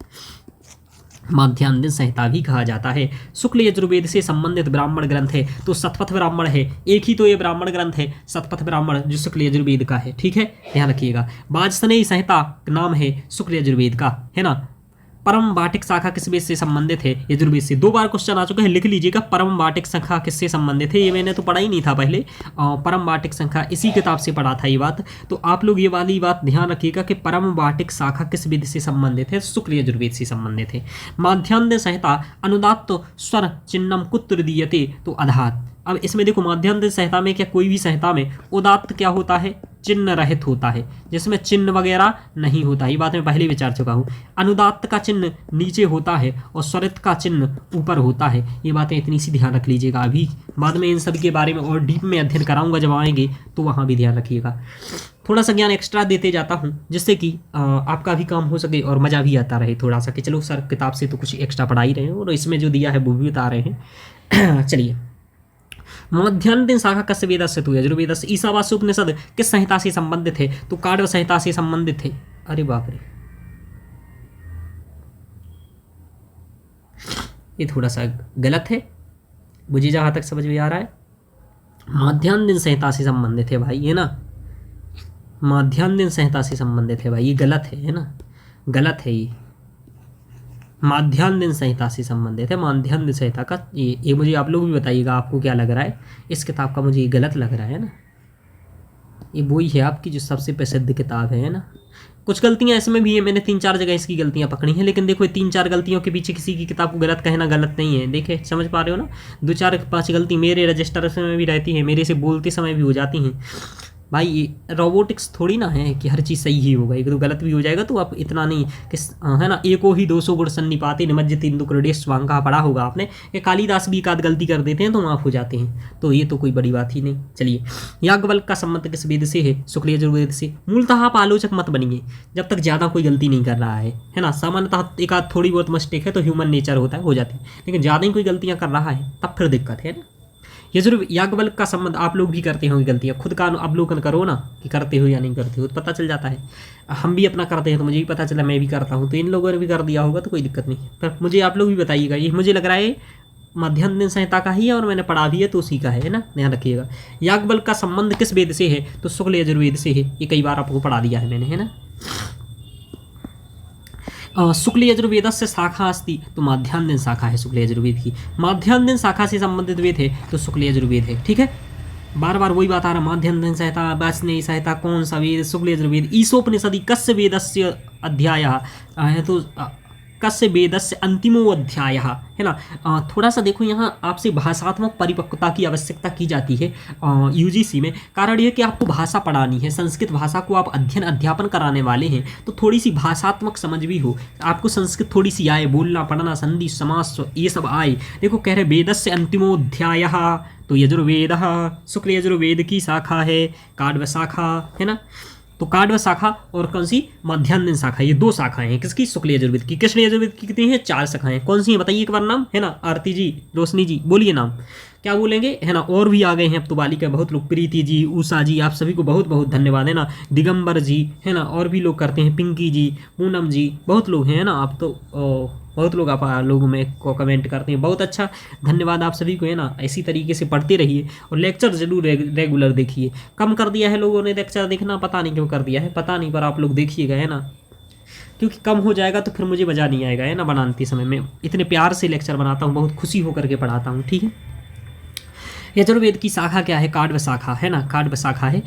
माध्यान्ह संहिता भी कहा जाता है। शुक्ल यजुर्वेद से संबंधित ब्राह्मण ग्रंथ है, तो शतपथ ब्राह्मण है, एक ही तो ये ब्राह्मण ग्रंथ है शतपथ ब्राह्मण, जो शुक्ल यजुर्वेद का है, ठीक है, ध्यान रखिएगा। वाजसनेयी संहिता नाम है शुक्ल यजुर्वेद का, है ना। परम वाटिक शाखा किस वेद से संबंधित है, यजुर्वेद से। 2 बार क्वेश्चन आ चुका है, लिख लीजिएगा। परम वाटिक शाखा किससे संबंधित है, ये मैंने तो पढ़ा ही नहीं था पहले, परम वाटिक शाखा इसी किताब से पढ़ा था ये बात, तो आप लोग ये वाली बात ध्यान रखिएगा कि परम वाटिक शाखा किस वेद से संबंधित है, शुक्ल यजुर्वेद से संबंधित है। माध्यान्ह संहिता अनुदात्त स्वर चिन्हम कुत्र दीयते, तो अधात। अब इसमें देखो, माध्यान्ह संहिता में क्या कोई भी संहिता में उदात्त क्या होता है, चिन्ह रहित होता है, जिसमें चिन्ह वगैरह नहीं होता, ये बात मैं पहले विचार चुका हूँ। अनुदात्त का चिन्ह नीचे होता है और स्वरित का चिन्ह ऊपर होता है, ये बातें इतनी सी ध्यान रख लीजिएगा। अभी बाद में इन सब के बारे में और डीप में अध्ययन कराऊंगा जब आएंगे, तो वहाँ भी ध्यान रखिएगा। थोड़ा सा ज्ञान एक्स्ट्रा देते जाता हूँ, जिससे कि आपका भी काम हो सके और मज़ा भी आता रहे थोड़ा सा, कि चलो सर किताब से तो कुछ एक्स्ट्रा पढ़ा ही रहे हैं और इसमें जो दिया है वो भी बता रहे हैं। चलिए, मध्यान्ह शाखा कस्य वेदस्य, तो यजुर्वेदस्य। ईशावास्य उपनिषद किस संहिता से संबंधित है, तो काण्व संहिता से संबंधित है। अरे बाप रे, ये थोड़ा सा गलत है मुझे जहाँ तक समझ में आ रहा है। मध्यान्ह संहिता से संबंधित है भाई, है ना, मध्यान्ह संहिता से संबंधित है भाई, ये गलत है ना, गलत है ये। माध्यान्ह संहिता से संबंधित है, माध्यान्ह संहिता का ये मुझे आप लोग भी बताइएगा आपको क्या लग रहा है इस किताब का। मुझे ये गलत लग रहा है ना, ये वही है आपकी जो सबसे प्रसिद्ध किताब है ना। कुछ गलतियां इसमें भी है, मैंने 3-4 जगह इसकी गलतियां पकड़ी हैं, लेकिन देखो 3-4 गलतियों के पीछे किसी की किताब को गलत कहना गलत नहीं है। देखे, समझ पा रहे हो ना, 2-4-5 गलती मेरे रजिस्टर में भी रहती है, मेरे से बोलते समय भी हो जाती हैं भाई। ये रोबोटिक्स थोड़ी ना है कि हर चीज़ सही ही होगा, एक तो गलत भी हो जाएगा, तो आप इतना नहीं कि, है ना, एको ही 200 गुण सन्निपाते निमज्ज तीन दुक्रेश स्वांगा पढ़ा होगा आपने, कि कालिदास भी एक आध गलती कर देते हैं तो माफ़ हो जाते हैं, तो ये तो कोई बड़ी बात ही नहीं। चलिए, याज्ञवल्क्य का संबंध किस वेद से है, शुक्ल यजुर्वेद से। मूलतः आप आलोचक मत बनिए जब तक ज़्यादा कोई गलती नहीं कर रहा है ना। सामान्यतः एक आध थोड़ी बहुत मिस्टेक है तो ह्यूमन नेचर होता है, हो जाती है, लेकिन ज़्यादा ही कोई गलतियाँ कर रहा है तब फिर दिक्कत है ना। याज्ञवल्क्य का संबंध, आप लोग भी करते होंगे गलतियाँ, खुद का अवलोकन करो ना कि करते हो या नहीं करते हो, तो पता चल जाता है। हम भी अपना करते हैं तो मुझे भी पता चला, मैं भी करता हूँ, तो इन लोगों ने भी कर दिया होगा तो कोई दिक्कत नहीं। पर मुझे आप लोग भी बताइएगा, ये मुझे लग रहा है मध्यान्ह संहिता का ही है और मैंने पढ़ा भी है तो उसी का है ना, ध्यान रखिएगा। याज्ञवल्क्य का संबंध किस वेद से है, तो शुक्ल यजुर्वेद से है, ये कई बार आपको पढ़ा दिया है मैंने, है ना। शुक्ल यजुर्वेद से शाखा अस्ति, तो माध्यान्ह शाखा है शुक्ल यजुर्वेद की। माध्यान्ह शाखा से संबंधित वेद है तो शुक्ल यजुर्वेद है, ठीक है। बार बार वही बात आ रहा, माध्यान्ह संहिता, वाजसनेयी संहिता, कौन सा वेद, शुक्ल यजुर्वेद। ईशोपनिषदि कस्य वेदस्य अध्यायः है, तो कस्य वेदस्य अंतिमो अध्याय, है ना। थोड़ा सा देखो, यहाँ आपसे भाषात्मक परिपक्वता की आवश्यकता की जाती है UGC में। कारण यह कि आपको भाषा पढ़ानी है, संस्कृत भाषा को आप अध्यापन कराने वाले हैं, तो थोड़ी सी भाषात्मक समझ भी हो, आपको संस्कृत थोड़ी सी आए, बोलना पढ़ना, संधि समास ये सब आए। देखो कह रहे वेदस्य अंतिमो अध्याय, तो यजुर्वेद, शुक्ल यजुर्वेद की शाखा है, काण्व शाखा, है ना। तो काढ़ शाखा और कौन सी मध्यान्ह शाखा, ये 2 शाखाएं हैं किसकी, शुक्ल यजुर्वेद की। कृष्ण यजुर्वेद की कितनी है, 4 शाखाएं। कौन सी है बताइए एक बार नाम, है ना। आरती जी, रोशनी जी, बोलिए नाम क्या बोलेंगे, है ना। और भी आ गए हैं अब तो बालिका बहुत लोग, प्रीति जी, उषा जी, आप सभी को बहुत बहुत धन्यवाद, है ना। दिगंबर जी, है ना, और भी लोग करते हैं, पिंकी जी, पूनम जी, बहुत लोग हैं, है ना। आप तो बहुत लोग आप लोगों में को कमेंट करते हैं, बहुत अच्छा धन्यवाद आप सभी को, है ना। इसी तरीके से पढ़ते रहिए और लेक्चर जरूर रेगुलर देखिए। कम कर दिया है लोगों ने लेक्चर देखना, पता नहीं क्यों कर दिया है, पता नहीं, पर आप लोग देखिएगा, है ना, क्योंकि कम हो जाएगा तो फिर मुझे मज़ा नहीं आएगा, है ना। बनाते समय मैं इतने प्यार से लेक्चर बनाता हूँ, बहुत खुशी होकर के पढ़ाता हूँ, ठीक है। यजुर्वेद की शाखा क्या है, काढ़ शाखा, है ना, काढ़ शाखा है।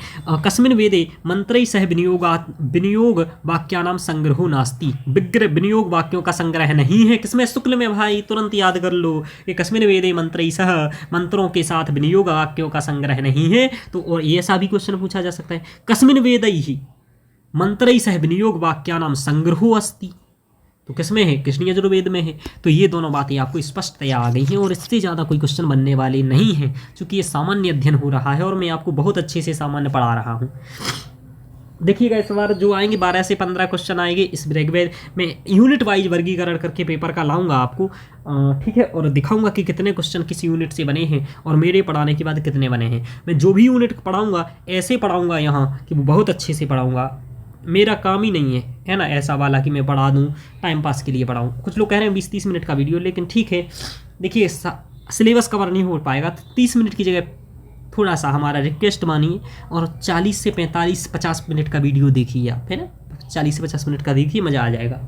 कस्मिन् वेदे मंत्रै सह विनियोग वाक्यानाम संग्रहो नास्ति, विनियोग वाक्यों का संग्रह नहीं है। किसमें, शुक्ल में भाई, तुरंत याद कर लो कि कस्मिन् वेदे मंत्रै सह, मंत्रों के साथ विनियोग वाक्यों का संग्रह नहीं है। तो और ये ऐसा भी क्वेश्चन पूछा जा सकता है, कस्मिन् वेदैहि मंत्रै सह विनियोग वाक्यानाम संग्रहो अस्ति, तो किसमें है, कृष्ण यजुर्वेद में है। तो ये दोनों बातें आपको स्पष्टतया आ गई हैं और इससे ज़्यादा कोई क्वेश्चन बनने वाले नहीं हैं, क्योंकि ये सामान्य अध्ययन हो रहा है और मैं आपको बहुत अच्छे से सामान्य पढ़ा रहा हूँ। देखिएगा इस बार जो आएंगे 12 से 15 क्वेश्चन आएंगे इस ऋग्वेद में, यूनिट वाइज वर्गीकरण करके पेपर का लाऊंगा आपको, ठीक है, और दिखाऊंगा कि कितने क्वेश्चन किस यूनिट से बने हैं और मेरे पढ़ाने के बाद कितने बने हैं। मैं जो भी यूनिट पढ़ाऊंगा ऐसे पढ़ाऊंगा यहाँ कि वो बहुत अच्छे से पढ़ाऊंगा, मेरा काम ही नहीं है ना ऐसा वाला कि मैं पढ़ा दूँ टाइम पास के लिए पढ़ाऊँ। कुछ लोग कह रहे हैं 20-30 मिनट का वीडियो, लेकिन ठीक है, देखिए सिलेबस कवर नहीं हो पाएगा तो 30 मिनट की जगह थोड़ा सा हमारा रिक्वेस्ट मानिए और 40 से 45-50 मिनट का वीडियो देखिए आप, है ना। 40 से 50 मिनट का देखिए, मज़ा आ जाएगा।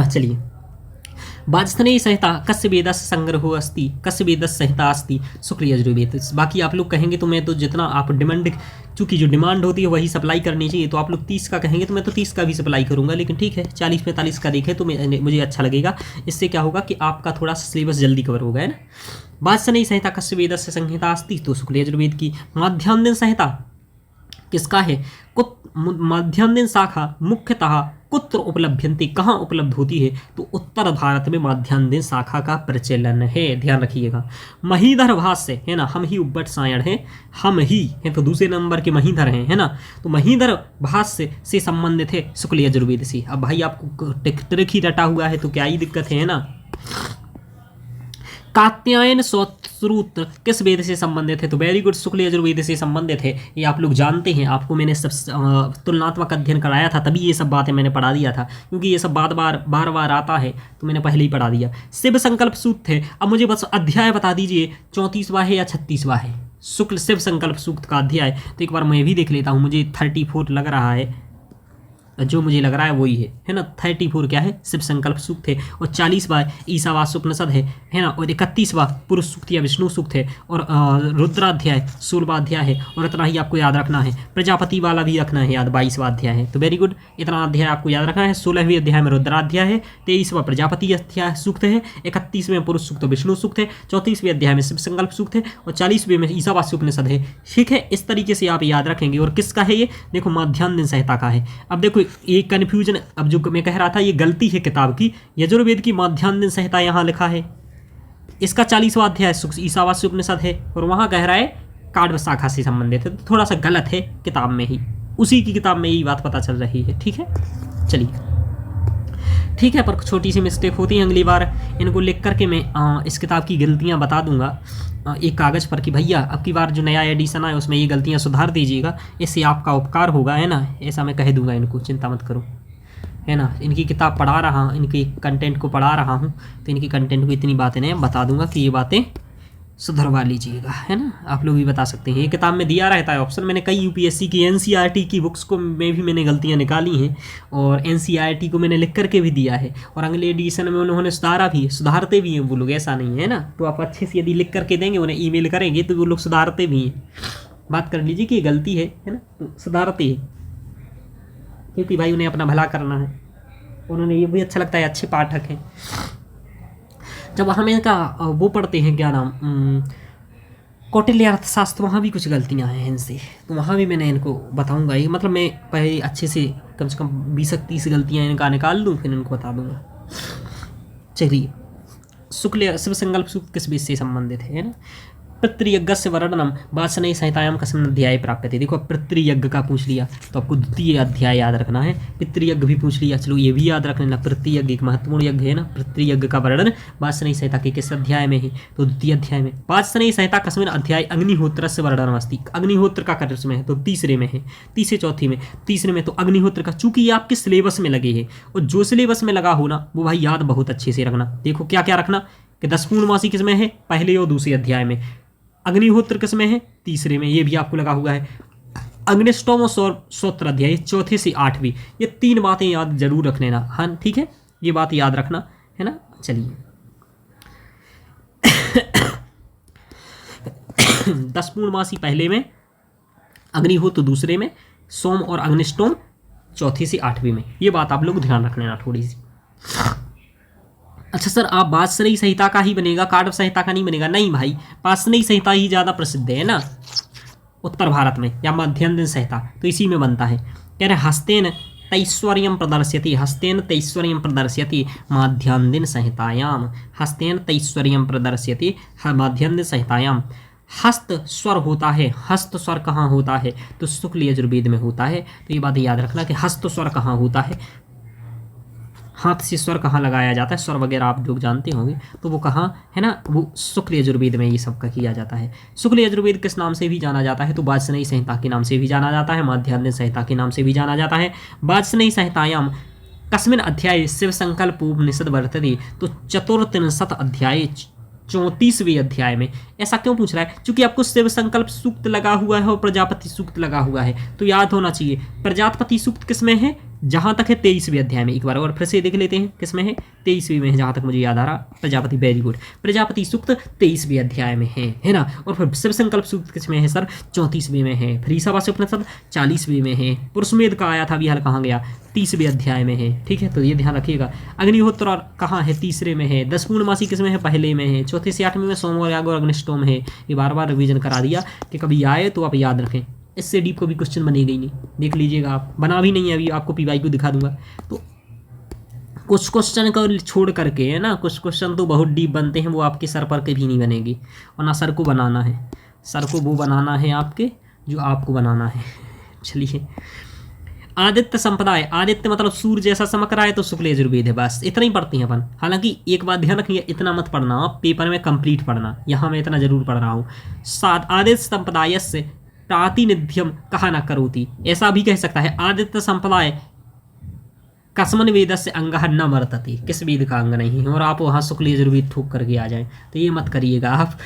चलिए, वाजस्थनेयी संहिता कस्य वेदस्य संग्रहो अस्ति, कस्य वेदस्य संहिता अस्ति, शुक्ल यजुर्वेद। बाकी आप लोग कहेंगे तो मैं तो जितना आप डिमांड, चूँकि जो डिमांड होती है वही सप्लाई करनी चाहिए, तो आप लोग 30 का कहेंगे तो मैं तो 30 का भी सप्लाई करूंगा, लेकिन ठीक है 40-45 का देखें तो मुझे अच्छा लगेगा। इससे क्या होगा कि आपका थोड़ा सा सिलेबस जल्दी कवर होगा, है ना। वाजस्थनेयी संहिता कस्य वेदस्य संहिता अस्ति, तो शुक्ल यजुर्वेद की। माध्यान्ह संहिता किसका है, माध्यान्ह शाखा मुख्यतः कुत्र उपलभ्यन्ते, कहाँ उपलब्ध होती है, तो उत्तर भारत में माध्यान्ह शाखा का प्रचलन है, ध्यान रखिएगा। महीधर भाष्य, है ना, हम ही उब्बट सायण हैं, हम ही हैं तो दूसरे नंबर के महीधर हैं, है ना। तो महीधर भाष्य से संबंधित है शुक्ल यजुर्वेद से। अब भाई आपको ट्रिक ही रटा हुआ है तो क्या ही दिक्कत है ना। कात्यायन सूत्र किस वेद से संबंधित है, तो वेरी गुड, शुक्ल यजुर्वेद से संबंधित है, ये आप लोग जानते हैं। आपको मैंने सब तुलनात्मक अध्ययन कराया था, तभी ये सब बातें मैंने पढ़ा दिया था, क्योंकि ये सब बार बार आता है तो मैंने पहले ही पढ़ा दिया। शिव संकल्प सूक्त है। अब मुझे बस अध्याय बता दीजिए 34वां है या 36वां है शुक्ल शिव संकल्प सूक्त का अध्याय, तो एक बार मैं भी देख लेता हूँ। मुझे 34 लग रहा है, जो मुझे लग रहा है वही है ना। 34 क्या है, शिव संकल्प सूक्त है, और 40वां ईशावास्य उपनिषद है ना, और 31वां पुरुष सूक्त या विष्णु सूक्त है, और रुद्राध्याय 16वां अध्याय है, और इतना ही आपको याद रखना है। प्रजापति वाला भी रखना है याद, 22वां अध्याय है। तो वेरी गुड, इतना अध्याय आपको याद रखना है। 16वें अध्याय में रुद्राध्याय है, 23वां प्रजापति अध्याय सूक्त है, 31वें पुरुष सूक्त विष्णु सूक्त है, 34वें अध्याय में शिव संकल्प सूक्त है, और 40वें में ईशावास्य उपनिषद है, ठीक है। इस तरीके से आप याद रखेंगे। और किसका है ये, देखो माध्यान्ह संहिता का है। अब देखो ये कन्फ्यूजन, अब जो मैं कह रहा था ये गलती है किताब की, यजुर्वेद की माध्यान्ह संहिता यहाँ लिखा है, इसका 40वां अध्याय ईशावास्य उपनिषद है, और वहाँ कह रहा है काढ़ शाखा से संबंधित है, तो थोड़ा सा गलत है किताब में ही, उसी की किताब में यही बात पता चल रही है, ठीक है। चलिए ठीक है, पर छोटी सी मिस्टेक होती है, अगली बार इनको लिख करके मैं इस किताब की गलतियाँ बता दूंगा एक कागज़ पर कि भैया अब की बार जो नया एडिशन आए उसमें ये गलतियाँ सुधार दीजिएगा, इससे आपका उपकार होगा, है ना। ऐसा मैं कह दूंगा इनको, चिंता मत करो, है ना। इनकी किताब पढ़ा रहा हूँ, इनकी कंटेंट को पढ़ा रहा हूँ, तो इनकी कंटेंट को इतनी बातें नहीं बता दूंगा कि ये बातें सुधरवा लीजिएगा, है ना। आप लोग भी बता सकते हैं, ये किताब में दिया रहता है ऑप्शन। मैंने कई यूपीएससी की एनसीईआरटी की बुक्स को में भी मैंने गलतियाँ निकाली हैं, और एनसीईआरटी को मैंने लिख करके भी दिया है, और अगले एडिशन में उन्होंने सुधारा भी, सुधारते भी हैं वो लोग, ऐसा नहीं है ना। तो आप अच्छे से यदि लिख करके देंगे, उन्हें ईमेल करेंगे तो वो लोग सुधारते भी हैं। बात कर लीजिए कि ये गलती है ना, तो सुधारते हैं, क्योंकि भाई उन्हें अपना भला करना है, उन्होंने ये भी अच्छा लगता है, अच्छे पाठक हैं। जब हम इनका वो पढ़ते हैं, क्या नाम, कौटिल्य अर्थशास्त्र, वहाँ भी कुछ गलतियाँ हैं इनसे, तो वहाँ भी मैंने इनको बताऊँगा। ये मतलब मैं पहले अच्छे से कम 20-30 गलतियाँ इनका निकाल दूँ, फिर इनको बता दूँगा। चलिए, शुक्ल शिव संकल्प सूक्त किस बीच से संबंधित है ना। पितृयज्ञस्य वर्णनम वासने संहितायां कस्मिन् अध्याये प्राप्यते। देखो पितृयज्ञ का पूछ लिया तो आपको द्वितीय अध्याय याद रखना है, पितृयज्ञ भी पूछ लिया, चलो ये भी याद रख लेना। पितृयज्ञ एक महत्वपूर्ण यज्ञ है ना। पितृयज्ञ का वर्णन वासने संहिता के किस अध्याय में है, तो द्वितीय अध्याय में। वासने संहिता कस्मिन् अध्याय अग्निहोत्रस्य वर्णनमस्ति, अग्निहोत्र का कर्ष में है तो तीसरे में है, तीसरे चौथी में, तीसरे में तो अग्निहोत्र का, चूंकि ये आपके सिलेबस में लगे हैं और जो सिलेबस में लगा हो ना वो भाई याद बहुत अच्छे से रखना। देखो क्या क्या रखना कि 10 पूर्णमासी किसमें है, पहले और दूसरे अध्याय में, अग्निहोत्र किसमें है, तीसरे में, ये भी आपको लगा हुआ है। अग्निष्टोम और स्तोत्र अध्याय चौथे से 8वीं, ये 3 बातें याद जरूर रख लेना। हाँ ठीक है, ये बात याद रखना है ना। चलिए 10 पूर्णमासी पहले में, अग्निहोत्र दूसरे में, सोम और अग्निष्टोम चौथी से 8वीं में, ये बात आप लोग ध्यान रख लेना थोड़ी सी। अच्छा सर आप वासनेयी संहिता का ही बनेगा, काडव संहिता का नहीं बनेगा? नहीं भाई, वासनेयी संहिता ही ज़्यादा प्रसिद्ध है ना उत्तर भारत में, या मध्यान्ह संहिता, तो इसी में बनता है। कह रहे हस्तेन तैश्वर्यं प्रदर्श्यति, हस्तेन तैश्वर्यं प्रदर्श्यति माध्यान्ह संहितायाम, हस्तेन तैश्वर्यं प्रदर्श्यति माध्यान्ह संहितायाम। हस्त स्वर होता है, हस्त स्वर कहाँ होता है, तो शुक्ल यजुर्वेद में होता है। तो ये बात याद रखना कि हस्त स्वर कहाँ होता है, हाथ से स्वर कहाँ लगाया जाता है, स्वर वगैरह आप लोग जानते होंगे, तो वो कहाँ है ना, वो शुक्ल यजुर्वेद में ये सब का किया जाता है। शुक्ल यजुर्वेद किस नाम से भी जाना जाता है, तो वासनेयी संहिता के नाम से भी जाना जाता है, माध्यान्ह संहिता के नाम से भी जाना जाता है। वासनेयी संहितायाम कस्मिन् अध्याये शिव संकल्पोपनिषद वर्तते, तो 34 अध्याय 34वें अध्याय में। ऐसा क्यों पूछ रहा है, क्योंकि आपको शिव संकल्प सूक्त लगा हुआ है और प्रजापति सूक्त लगा हुआ है, तो याद होना चाहिए। प्रजापति सूक्त किसमें है, जहां तक है 23वें अध्याय में। एक बार और फिर से देख लेते हैं किसमें है, 23वीं में है, जहां तक मुझे याद आ रहा। प्रजापति, वेरी गुड, प्रजापति सूक्त 23वें अध्याय में है ना। और फिर शिव संकल्प सूक्त किसमें है सर, 34वें में है। फिर ईशावास्य उपनिषद 40वें में है। पुरुषमेध का आया था अभी हाल, कहाँ गया, 30वें अध्याय में है। ठीक है, तो ये ध्यान रखिएगा। अग्निहोत्र और कहाँ है, तीसरे में है। 10 पूर्णमासी किसमें है, पहले में है। चौथे से 8वीं में सोम और याग और अग्निष्टोम है। ये बार बार रिवीजन करा दिया कि कभी आए तो आप याद रखें, इससे डीप को भी क्वेश्चन बनेगा ही नहीं, देख लीजिएगा आप, बना भी नहीं है, अभी आपको पीवाई को दिखा दूंगा। तो कुछ क्वेश्चन को छोड़ करके है ना, कुछ क्वेश्चन तो बहुत डीप बनते हैं, वो आपके सर पर कभी नहीं बनेगी, और ना सर को बनाना है, सर को वो बनाना है आपके जो आपको बनाना है। चलिए, आदित्य संप्रदाय, आदित्य मतलब सूर्य जैसा चमक रहा है तो शुक्ल यजुर्वेद है, बस इतना ही पढ़ते हैं अपन। हालांकि एक बात ध्यान रखिए, इतना मत पढ़ना आप, पेपर में कंप्लीट पढ़ना, यहाँ मैं इतना जरूर पढ़ रहा हूँ। आदित्य संप्रदाय से प्रातिनिध्यम कहा न करोति, ऐसा भी कह सकता है, आदित्य संप्रदाय कस्मन वेद से अंग न वर्तते, किस वेद का अंग नहीं है, और आप वहाँ शुक्ल यजुर्वेद ठोक करके आ जाएं, तो ये मत करिएगा आप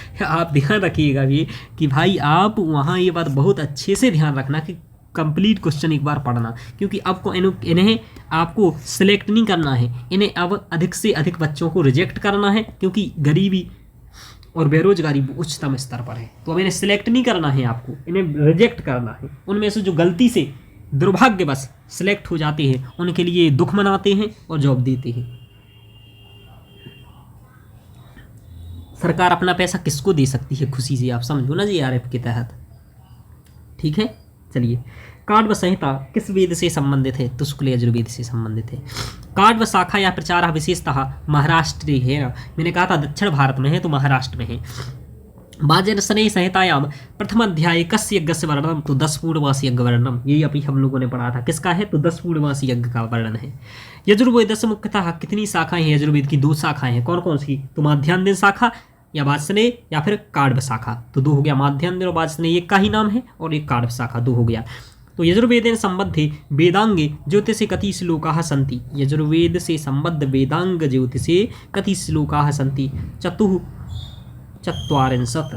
ध्यान रखिएगा ये कि भाई आप वहाँ ये बात बहुत अच्छे से ध्यान रखना कि कंप्लीट क्वेश्चन एक बार पढ़ना, क्योंकि आपको इन्हें आपको सिलेक्ट नहीं करना है, इन्हें अब अधिक से अधिक बच्चों को रिजेक्ट करना है, क्योंकि गरीबी और बेरोजगारी उच्चतम स्तर पर है। तो अब इन्हें सिलेक्ट नहीं करना है, आपको इन्हें रिजेक्ट करना है। उनमें से जो गलती से दुर्भाग्यवश सिलेक्ट हो जाते हैं उनके लिए दुख मनाते हैं और जॉब देते हैं। सरकार अपना पैसा किसको दे सकती है खुशी से, आप समझो ना जीआरएफ के तहत। ठीक है, चलिए, काडव संहिता किस वेद से संबंधित है, तो शुक्ल यजुर्वेद से संबंधित है। काडव शाखा या प्रचार विशेषतः महाराष्ट्र है ना, मैंने कहा था दक्षिण भारत में है तो महाराष्ट्र में है। वाजसनेयी संहितायाम प्रथम अध्याय कस्य यज्ञस्य वर्णनम, तो 10 पूर्णमासी यज्ञ वर्णनम, यही अभी हम लोगों ने पढ़ा था, किसका है, तो 10 पूर्णमासी यज्ञ का वर्णन है। यजुर्वेद से मुख्यतः कितनी शाखाएं हैं, यजुर्वेद की 2 शाखाएं हैं, कौन कौन सी, तो माध्यान्ह शाखा या वाजसनेय या फिर काडव शाखा, तो 2 हो गया, माध्यान्ह और वाजसनेय एक का ही नाम है, और एक काडव शाखा 2 हो गया। तो यजुर्वेदेन संबद्धे वेदांगे ज्योतिषे कति श्लोकाः सन्ति, यजुर्वेद से संबद्ध वेदांग ज्योतिषे कति श्लोकाः सन्ति, चतुश्चत्वारिंशत्,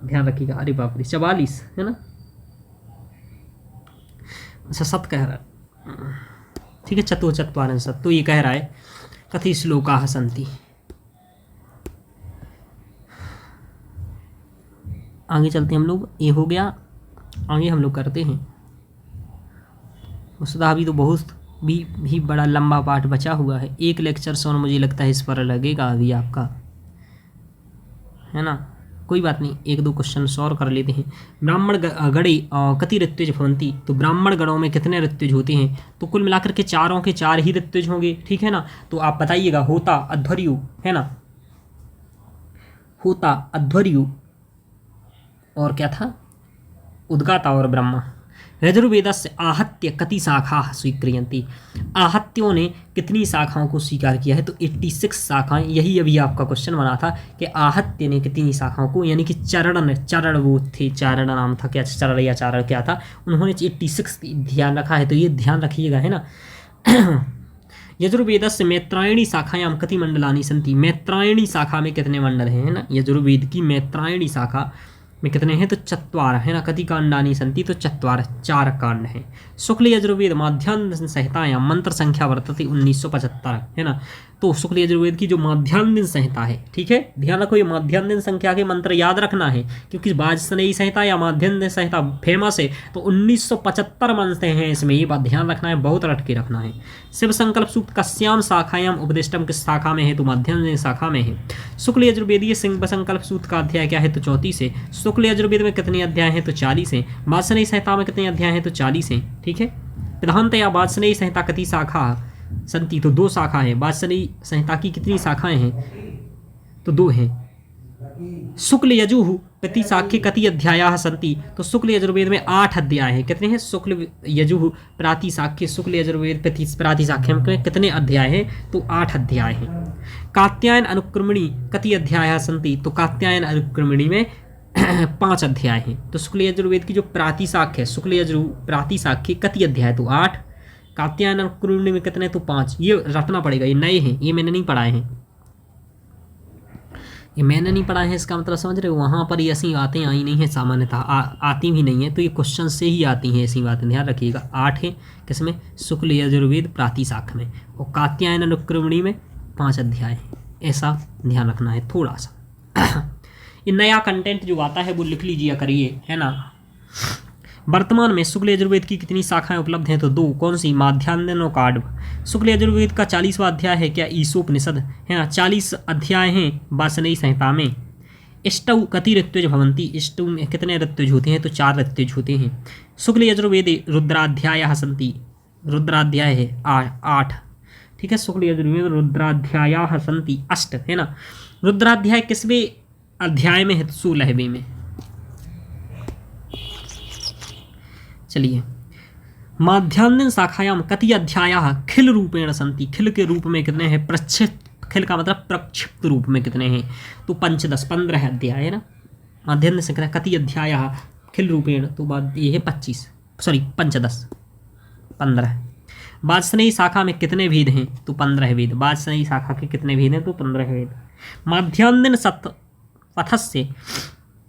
ध्यान रखिएगा, अरे बाप रे 44 है ना, अच्छा 7 कह रहा है, ठीक है, चतुश्चत्वारिंशत्, तो ये कह रहा है कति श्लोकाः सन्ति। आगे चलते हम लोग, ये हो गया, आगे हम लोग करते हैं वसुधा। अभी तो बहुत भी बड़ा लंबा पाठ बचा हुआ है, एक लेक्चर से और मुझे लगता है इस पर लगेगा अभी आपका, है ना, कोई बात नहीं, 1-2 क्वेश्चन सॉल्व कर लेते हैं। ब्राह्मण गणे कति ऋत्विज भवन्ति, तो ब्राह्मण गणों में कितने ऋत्विज होते हैं, तो कुल मिलाकर के 4 के 4 ही ऋत्विज होंगे। ठीक है ना, तो आप बताइएगा, होता, अध्वर्यु, है ना, होता अध्वर्यु और क्या था, उद्गाता और ब्रह्मा। यजुर्वेदस्य आहत्य कति शाखा स्वीक्रियन्ति, आहत्यों ने कितनी शाखाओं को स्वीकार किया है, तो 86 शाखाएं। यही अभी आपका क्वेश्चन बना था कि आहत्य ने कितनी शाखाओं को, यानी कि चरण वो थे, चारण नाम था क्या, चरण या चारण क्या था, उन्होंने 86 ध्यान रखा है, तो ये ध्यान रखिएगा, है ना। यजुर्वेदस्य मैत्रायणी शाखायां कति मंडलानि सन्ति, मैत्रायणी शाखा में कितने मंडल हैं, है ना। यजुर्वेद की मैत्रायणी शाखा में कितने हैं, तो 4 है ना। कति कांडानि सन्ति, तो 4 कांड हैं। शुक्ल यजुर्वेद माध्यान्ह संहितायां मंत्र संख्या वर्तते 1975, है ना। तो शुक्ल यजुर्वेद की जो माध्यान्ह संहिता है, ठीक है, ध्यान रखो, ये माध्यान्ह संख्या के मंत्र याद रखना है, क्योंकि वाजसनेयी संहिता या माध्यान्ह संहिता फेमस है, तो 1975 मंत्र हैं इसमें, ये बात ध्यान रखना है, बहुत रट के रखना है। शिव संकल्प सूक्त कस्याम शाखायाम उपदिष्टम, किस शाखा में है, तो माध्यान्ह शाखा में है। शुक्ल यजुर्वेदीय शिव संकल्प सूत्र का अध्याय क्या है, तो 34 है। शुक्ल यजुर्वेद में कितने अध्याय हैं, तो 40 हैं। वाजसनेयी संहिता में कितने अध्याय हैं, तो 40 हैं, ठीक है। प्रधानतया वाजसनेयी संहिता कति शाखा संति, तो 2 शाखा है। वाजसनेयी संहिता की कितनी शाखाएं हैं, तो 2 हैं। शुक्ल यजुः प्रति शाखे कति अध्यायाः सन्ति, तो शुक्ल यजुर्वेद में 8 अध्याय हैं। कितने हैं, शुक्ल यजुः प्राति शाखे, शुक्ल यजुर्वेद प्राति शाखे में कितने अध्याय हैं, तो 8 अध्याय हैं। कात्यायन अनुक्रमणी कति अध्यायाः सन्ति, तो कात्यायन अनुक्रमणी में 5 अध्याय हैं। तो शुक्ल यजुर्वेद की जो प्रातिशाख्य है, शुक्ल यजु प्रातिशाख्य कति अध्याय, तो 8। कात्यायन अनुक्रमणी में कितने, तो 5। ये रटना पड़ेगा, ये नए हैं, ये मैंने नहीं पढ़ाए हैं, ये मैंने नहीं पढ़ाए हैं, इसका मतलब समझ रहे हो। वहाँ पर ये ऐसी बातें आई नहीं है, सामान्यतः आती भी नहीं है, तो ये क्वेश्चन से ही आती हैं ऐसी बातें, ध्यान रखिएगा। 8 है किसमें, शुक्ल यजुर्वेद प्रातिशाख्य में, और कात्यायन अनुक्रमणी में 5 अध्याय हैं, ऐसा ध्यान रखना है थोड़ा सा। ये नया कंटेंट जो आता है वो लिख लीजिए करिए, है ना। वर्तमान में शुक्ल यजुर्वेद की कितनी शाखाएं उपलब्ध हैं, तो 2। कौन सी, माध्यान्ह और काढ़व। शुक्ल यजुर्वेद का 40वां अध्याय है क्या, ईशोपनिषद, है ना। 40 अध्याय हैं वाजसनेयी संहिता में। इष्टौ कति ऋत्विज भवन्ति, इष्टौ में कितने ऋत्विज होते हैं, तो 4 ऋत्विज होते हैं। शुक्ल यजुर्वेदे रुद्राध्यायाः सन्ति, रुद्राध्याय है 8, ठीक है। शुक्ल यजुर्वेद रुद्राध्यायाः सन्ति 8, है ना। रुद्राध्याय किसवें अध्याय में है, तो 16वें में। चलिए, माध्यान्ह शाखायाम कति अध्यायाः खिल रूपेण सन्ति, खिल के रूप में कितने हैं, प्रक्षिप्त, खिल का मतलब प्रक्षिप्त रूप में कितने हैं, तो 15 अध्याय, है ना। माध्यान्ह से कति अध्यायाः खिल रूपेण, तो बात ये है 15। वाजसनेयी शाखा में कितने भेद हैं, तो 15 भेद। वाजसनेयी शाखा के कितने भेद हैं, तो 15 भेद। माध्यान्ह सत पथस्य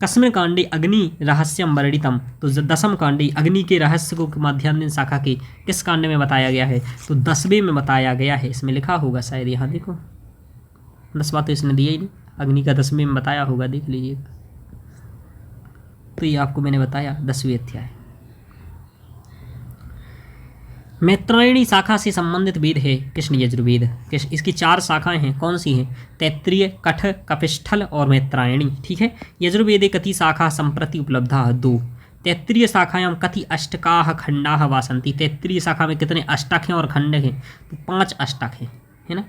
कस्मिन् कांडे अग्नि रहस्यम वर्णितम, तो 10वें कांडे अग्नि के रहस्य को माध्यान्ह शाखा के किस कांड में बताया गया है, तो 10वें में बताया गया है। इसमें लिखा होगा शायद, यहाँ देखो 10वां तो इसने दिया ही नहीं, अग्नि का 10वें में बताया होगा, देख लीजिएगा। तो ये आपको मैंने बताया 10वें अध्याय। मैत्रायणी शाखा से संबंधित वेद है कृष्ण यजुर्वेद। इसकी 4 शाखाएं हैं, कौन सी हैं, तैत्तिरीय, कठ, कपिष्ठल और मैत्रायणी, ठीक है। यजुर्वेदे कति शाखा संप्रति उपलब्धा, 2। तैत्तिरीय शाखायां कति अष्टकाः खंडाः वासन्ति, तैत्तिरीय शाखा में कितने अष्टक हैं और खंड हैं, तो 5 अष्टक हैं, है ना।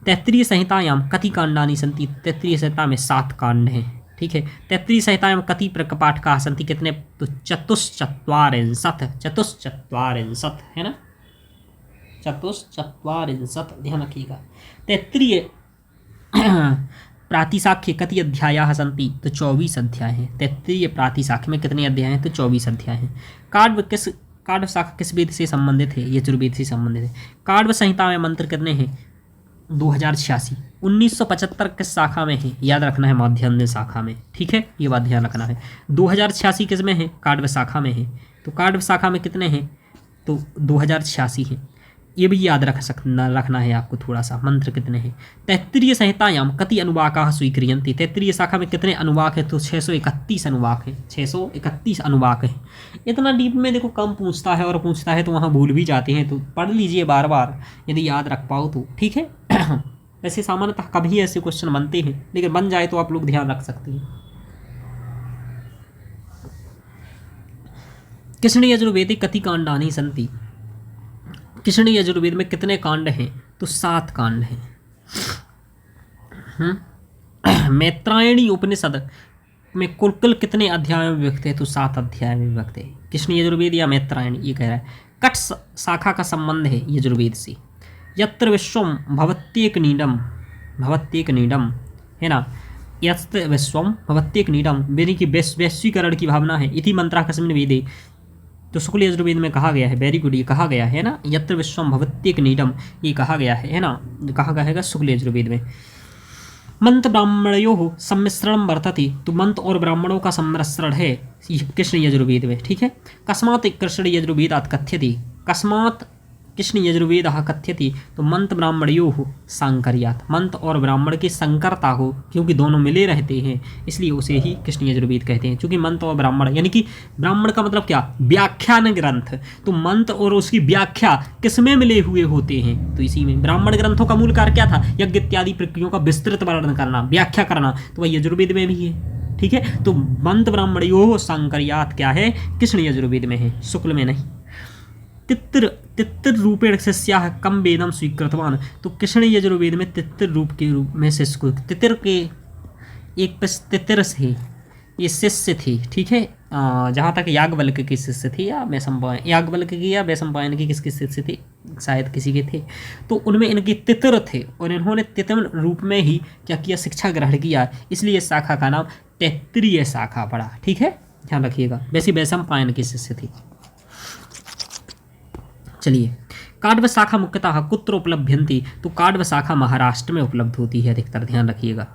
तैत्तिरीय संहितायां कति कांडानि सन्ति, तैत्तिरीय संहिता में 7 कांड हैं, ठीक है। तैत्तिरीय संहितायां कति प्रकपाठकाः सन्ति, कितने, तो चतुश्चत्वारिंशत्, है ना। चतुश्चत्वारिंशत्, ध्यान रखिएगा। तैत्तिरीय प्रातिशाख्य कति अध्यायाः सन्ति, तो 24 अध्याय हैं। तैत्तिरीय प्रातिशाख्य में कितने अध्याय हैं, तो 24 अध्याय हैं। काढ़व शाखा किस वेद से संबंधित है, यजुर्वेद से संबंधित है। काढ़व संहिता में मंत्र कितने हैं, 2086। 1975 किस शाखा में है, याद रखना है, माध्यान्ह शाखा में, ठीक है, ये बात ध्यान रखना है। 2086 किस में है, काढ़व शाखा में है। तो काढ़व शाखा में कितने हैं, तो 2086 हैं, ये भी याद रखना है आपको थोड़ा सा। मंत्र कितने हैं। तैत्तिरीय संहितायां कति अनुवाकाः स्वीक्रियन्ति, तैत्तिरीय शाखा में कितने अनुवाक है, तो 631 अनुवाक है, 631 अनुवाक है। इतना डीप में देखो कम पूछता है, और पूछता है तो वहाँ भूल भी जाते हैं, तो पढ़ लीजिए बार बार यदि याद रख पाओ तो, ठीक है। वैसे सामान्यतः कभी ऐसे क्वेश्चन बनते हैं, लेकिन बन जाए तो आप लोग ध्यान रख सकते हैं। कृष्ण यजुर्वेदे कति कांडानि सन्ति, कृष्ण यजुर्वेद में कितने कांड हैं, तो 7 कांड हैं। मैत्रायणी उपनिषद में कुल कितने अध्यायों में विभक्त है? तो 7 अध्याय में विभक्त है। कृष्ण यजुर्वेद या मैत्रायणी, ये कह रहा है। कट शाखा का संबंध है यजुर्वेद से। यत्र विश्वम भवत्येक नीडम, है ना, यत्र विश्वम भवत्येक नीडम, यानी कि वैश्वीकरण की भावना है। इति मंत्रा कस्मिन् वेदे, तो शुक्ल यजुर्वेद में कहा गया है। वेरी गुड, ये कहा गया है ना, यत्र विश्वम भवत्येक नीडम, ये कहा गया है ना, कहा गया है शुक्ल यजुर्वेद में। मंत्र ब्राह्मणयोः सम्मिश्रणं वर्तते, तो मंत्र और ब्राह्मणों का सम्मिश्रण है कृष्ण यजुर्वेद में, ठीक है। कस्मात् कृष्ण यजुर्वेदात् कथ्यते, कस्मात् कृष्ण यजुर्वेदः कथ्यते, तो मंत्र ब्राह्मणयोः सांकर्यात्, मंत्र और ब्राह्मण की संकरता हो, क्योंकि दोनों मिले रहते हैं, इसलिए उसे ही कृष्ण यजुर्वेद कहते हैं। क्योंकि मंत्र और ब्राह्मण, यानी कि ब्राह्मण का मतलब क्या, व्याख्यान ग्रंथ, तो मंत्र और उसकी व्याख्या किसमें मिले हुए होते हैं? तो इसी में। ब्राह्मण ग्रंथों का मूल कार्य क्या था? यज्ञ इत्यादि प्रक्रियाओं का विस्तृत वर्णन करना, व्याख्या करना, तो वह यजुर्वेद में भी है, ठीक है। तो मंत्र ब्राह्मणयोः सांकर्यात् क्या है? कृष्ण यजुर्वेद में है, शुक्ल में नहीं। तित्र रूपेण शिष्याः कम वेदम स्वीकृतवान, तो कृष्ण यजुर्वेद में तित्र रूप में शिष्य को, तित्र के एक तित्र से ये शिष्य थे, ठीक है। जहाँ तक याज्ञवल्क्य के शिष्य थे या वैशंपायन, याज्ञवल्क्य की या वैशंपायन की किसके शिष्य थे? शायद किसी के थे। तो उनमें इनके तित्र थे और इन्होंने तित्र रूप में ही क्या किया? शिक्षा ग्रहण किया, इसलिए इस शाखा का नाम तैत्तिरीय शाखा पड़ा, ठीक है, ध्यान रखिएगा। वैसे वैशंपायन के शिष्य थे। चलिए, काड्व शाखा मुख्यतः कुत्र उपलभ्यन्ति, तो काड्व शाखा महाराष्ट्र में उपलब्ध होती है अधिकतर, ध्यान रखिएगा।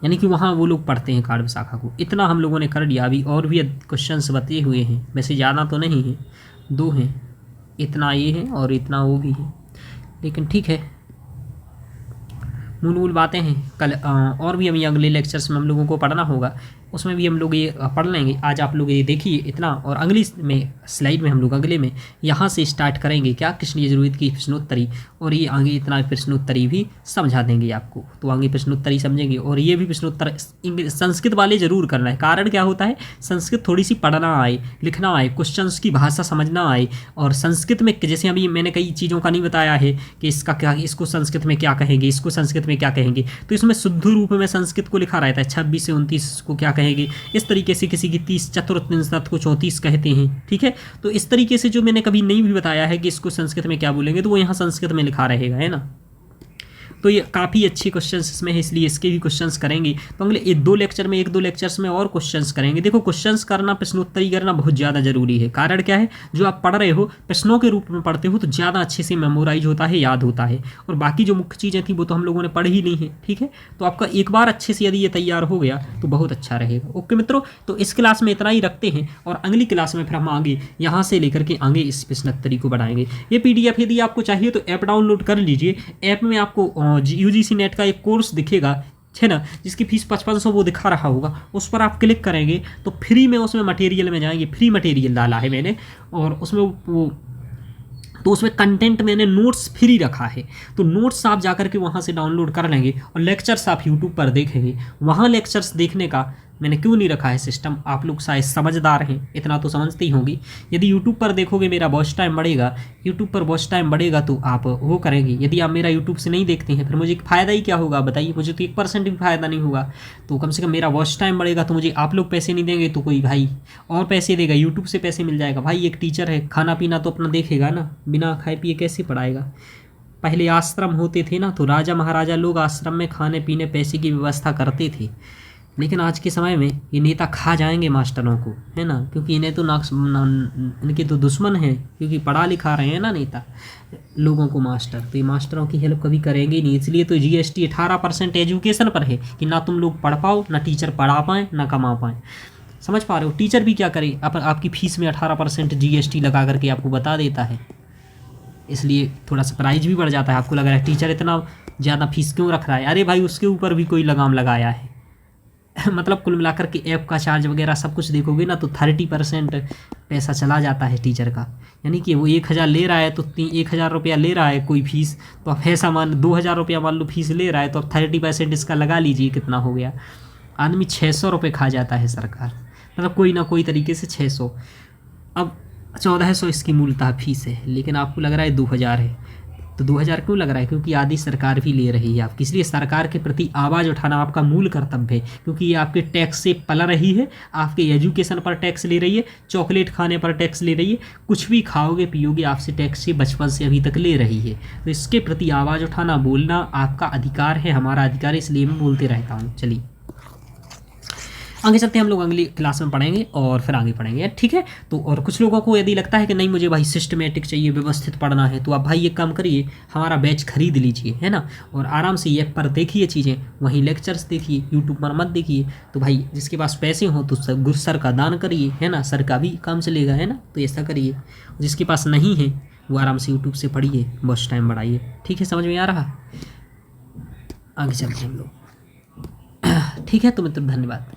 यानी कि वहाँ वो लोग पढ़ते हैं काड्व शाखा को। इतना हम लोगों ने कर लिया, अभी और भी क्वेश्चंस बचे हुए हैं, वैसे ज़्यादा तो नहीं है, 2 हैं, इतना ये है और इतना वो भी है, लेकिन ठीक है, मूल बातें हैं। कल और भी अभी अगले लेक्चर्स में हम लोगों को पढ़ना होगा, उसमें भी हम लोग ये पढ़ लेंगे। आज आप लोग ये देखिए इतना, और अगली में स्लाइड में हम लोग अगले में यहाँ से स्टार्ट करेंगे क्या, कृष्ण यजुर्वेद की प्रश्नोत्तरी, और ये आगे इतना प्रश्नोत्तरी भी समझा देंगे आपको। तो आगे प्रश्नोत्तरी समझेंगे, और ये भी प्रश्नोत्तर संस्कृत वाले जरूर करना है। कारण क्या होता है? संस्कृत थोड़ी सी पढ़ना आए, लिखना आए, क्वेश्चंस की भाषा समझना आए, और संस्कृत में जैसे अभी मैंने कई चीज़ों का नहीं बताया है कि इसका क्या, इसको संस्कृत में क्या कहेंगे, इसको संस्कृत में क्या कहेंगे, तो इसमें शुद्ध रूप में संस्कृत को लिखा रहता है। 26 से 29 को क्या कहेंगे, इस तरीके से किसी की 30 चतुर्त्रिंशत् को 34 कहते हैं, ठीक है। तो इस तरीके से जो मैंने कभी नहीं भी बताया है कि इसको संस्कृत में क्या बोलेंगे, तो वो यहाँ संस्कृत में लिखा रहेगा, है ना। तो ये काफ़ी अच्छे क्वेश्चंस इसमें है, इसलिए इसके भी क्वेश्चंस करेंगे। तो अगले 1-2 लेक्चर में, 1-2 लेक्चर्स में और क्वेश्चंस करेंगे। देखो, क्वेश्चंस करना, प्रश्नोत्तरी करना बहुत ज़्यादा जरूरी है। कारण क्या है? जो आप पढ़ रहे हो प्रश्नों के रूप में पढ़ते हो तो ज़्यादा अच्छे से मेमोराइज होता है, याद होता है, और बाकी जो मुख्य चीज़ें थी वो तो हम लोगों ने पढ़ी ही नहीं है, ठीक है। तो आपका एक बार अच्छे से यदि ये तैयार हो गया तो बहुत अच्छा रहेगा। ओके मित्रों, तो इस क्लास में इतना ही रखते हैं, और अगली क्लास में फिर हम आगे यहाँ से लेकर के आगे इस प्रश्नोत्तरी को बढ़ाएंगे। ये PDF यदि आपको चाहिए तो ऐप डाउनलोड कर लीजिए। ऐप में आपको UGC नेट का एक कोर्स दिखेगा, है ना, जिसकी फीस 5500 वो दिखा रहा होगा, उस पर आप क्लिक करेंगे तो फ्री में उसमें मटेरियल में जाएंगे। फ्री मटेरियल डाला है मैंने, और उसमें वो तो उसमें कंटेंट मैंने नोट्स फ्री रखा है, तो नोट्स आप जाकर के वहाँ से डाउनलोड कर लेंगे, और लेक्चर्स आप यूट्यूब पर देखेंगे। वहाँ लेक्चर्स देखने का मैंने क्यों नहीं रखा है सिस्टम, आप लोग शायद समझदार हैं, इतना तो समझते ही होंगी। यदि यूट्यूब पर देखोगे मेरा वॉच टाइम बढ़ेगा, यूट्यूब पर वॉच टाइम बढ़ेगा तो आप वो करेंगे। यदि आप मेरा यूट्यूब से नहीं देखते हैं फिर मुझे फ़ायदा ही क्या होगा, बताइए। मुझे तो 1% भी फ़ायदा नहीं होगा। तो कम से कम मेरा वॉच टाइम बढ़ेगा, तो मुझे आप लोग पैसे नहीं देंगे तो कोई भाई और पैसे देगा, यूट्यूब से पैसे मिल जाएगा। भाई एक टीचर है, खाना पीना तो अपना देखेगा ना, बिना खाए पिए कैसे पढ़ाएगा। पहले आश्रम होते थे ना, तो राजा महाराजा लोग आश्रम में खाने पीने पैसे की व्यवस्था करते थे, लेकिन आज के समय में ये नेता खा जाएंगे मास्टरों को, है ना, क्योंकि इन्हें तो इनके तो दुश्मन हैं, क्योंकि पढ़ा लिखा रहे हैं ना नेता लोगों को, मास्टर, तो ये मास्टरों की हेल्प कभी करेंगे नहीं। इसलिए तो GST 18% एजुकेशन पर है कि ना तुम लोग पढ़ पाओ, ना टीचर पढ़ा पाएँ, ना कमा पाएँ। समझ पा रहे हो? टीचर भी क्या करे, आपकी फीस में 18% GST लगा करके आपको बता देता है, इसलिए थोड़ा सा प्राइस भी बढ़ जाता है। आपको लग रहा है टीचर इतना ज़्यादा फीस क्यों रख रहा है, अरे भाई उसके ऊपर भी कोई लगाम लगाया है। मतलब कुल मिलाकर के ऐप का चार्ज वगैरह सब कुछ देखोगे ना, तो 30% पैसा चला जाता है टीचर का। यानी कि वो 1000 ले रहा है तो 1000 रुपया ले रहा है कोई फीस, तो आप ऐसा मान 2000 रुपया मान लो फीस ले रहा है, तो अब 30% इसका लगा लीजिए, कितना हो गया। आदमी 600 रुपये खा जाता है सरकार, मतलब कोई ना कोई तरीके से 600। अब 1400 इसकी मूलतः फीस है, लेकिन आपको लग रहा है 2000 है, तो 2000 क्यों लग रहा है? क्योंकि आधी सरकार भी ले रही है आपकी, इसलिए सरकार के प्रति आवाज़ उठाना आपका मूल कर्तव्य है, क्योंकि ये आपके टैक्स से पला रही है, आपके एजुकेशन पर टैक्स ले रही है, चॉकलेट खाने पर टैक्स ले रही है, कुछ भी खाओगे पियोगे आपसे टैक्स से बचपन से अभी तक ले रही है। तो इसके प्रति आवाज़ उठाना, बोलना आपका अधिकार है, हमारा अधिकार है, इसलिए मैं बोलते रहता हूँ। चलिए आगे चलते हैं, हम लोग अगली क्लास में पढ़ेंगे और फिर आगे पढ़ेंगे, ठीक है। तो और कुछ लोगों को यदि लगता है कि नहीं मुझे भाई सिस्टमेटिक चाहिए, व्यवस्थित पढ़ना है, तो आप भाई एक काम करिए, हमारा बैच खरीद लीजिए, है ना, और आराम से ऐप पर देखिए चीज़ें, वहीं लेक्चर्स देखिए, यूट्यूब पर मत देखिए। तो भाई जिसके पास पैसे हों तो सर का दान करिए, है ना, सर का भी काम चलेगा, है ना, तो ऐसा करिए। जिसके पास नहीं है वो आराम से यूट्यूब से पढ़िए, बस टाइम बढ़ाइए, ठीक है, समझ में आ रहा। आगे चलते हैं हम लोग, ठीक है। तो मित्र धन्यवाद।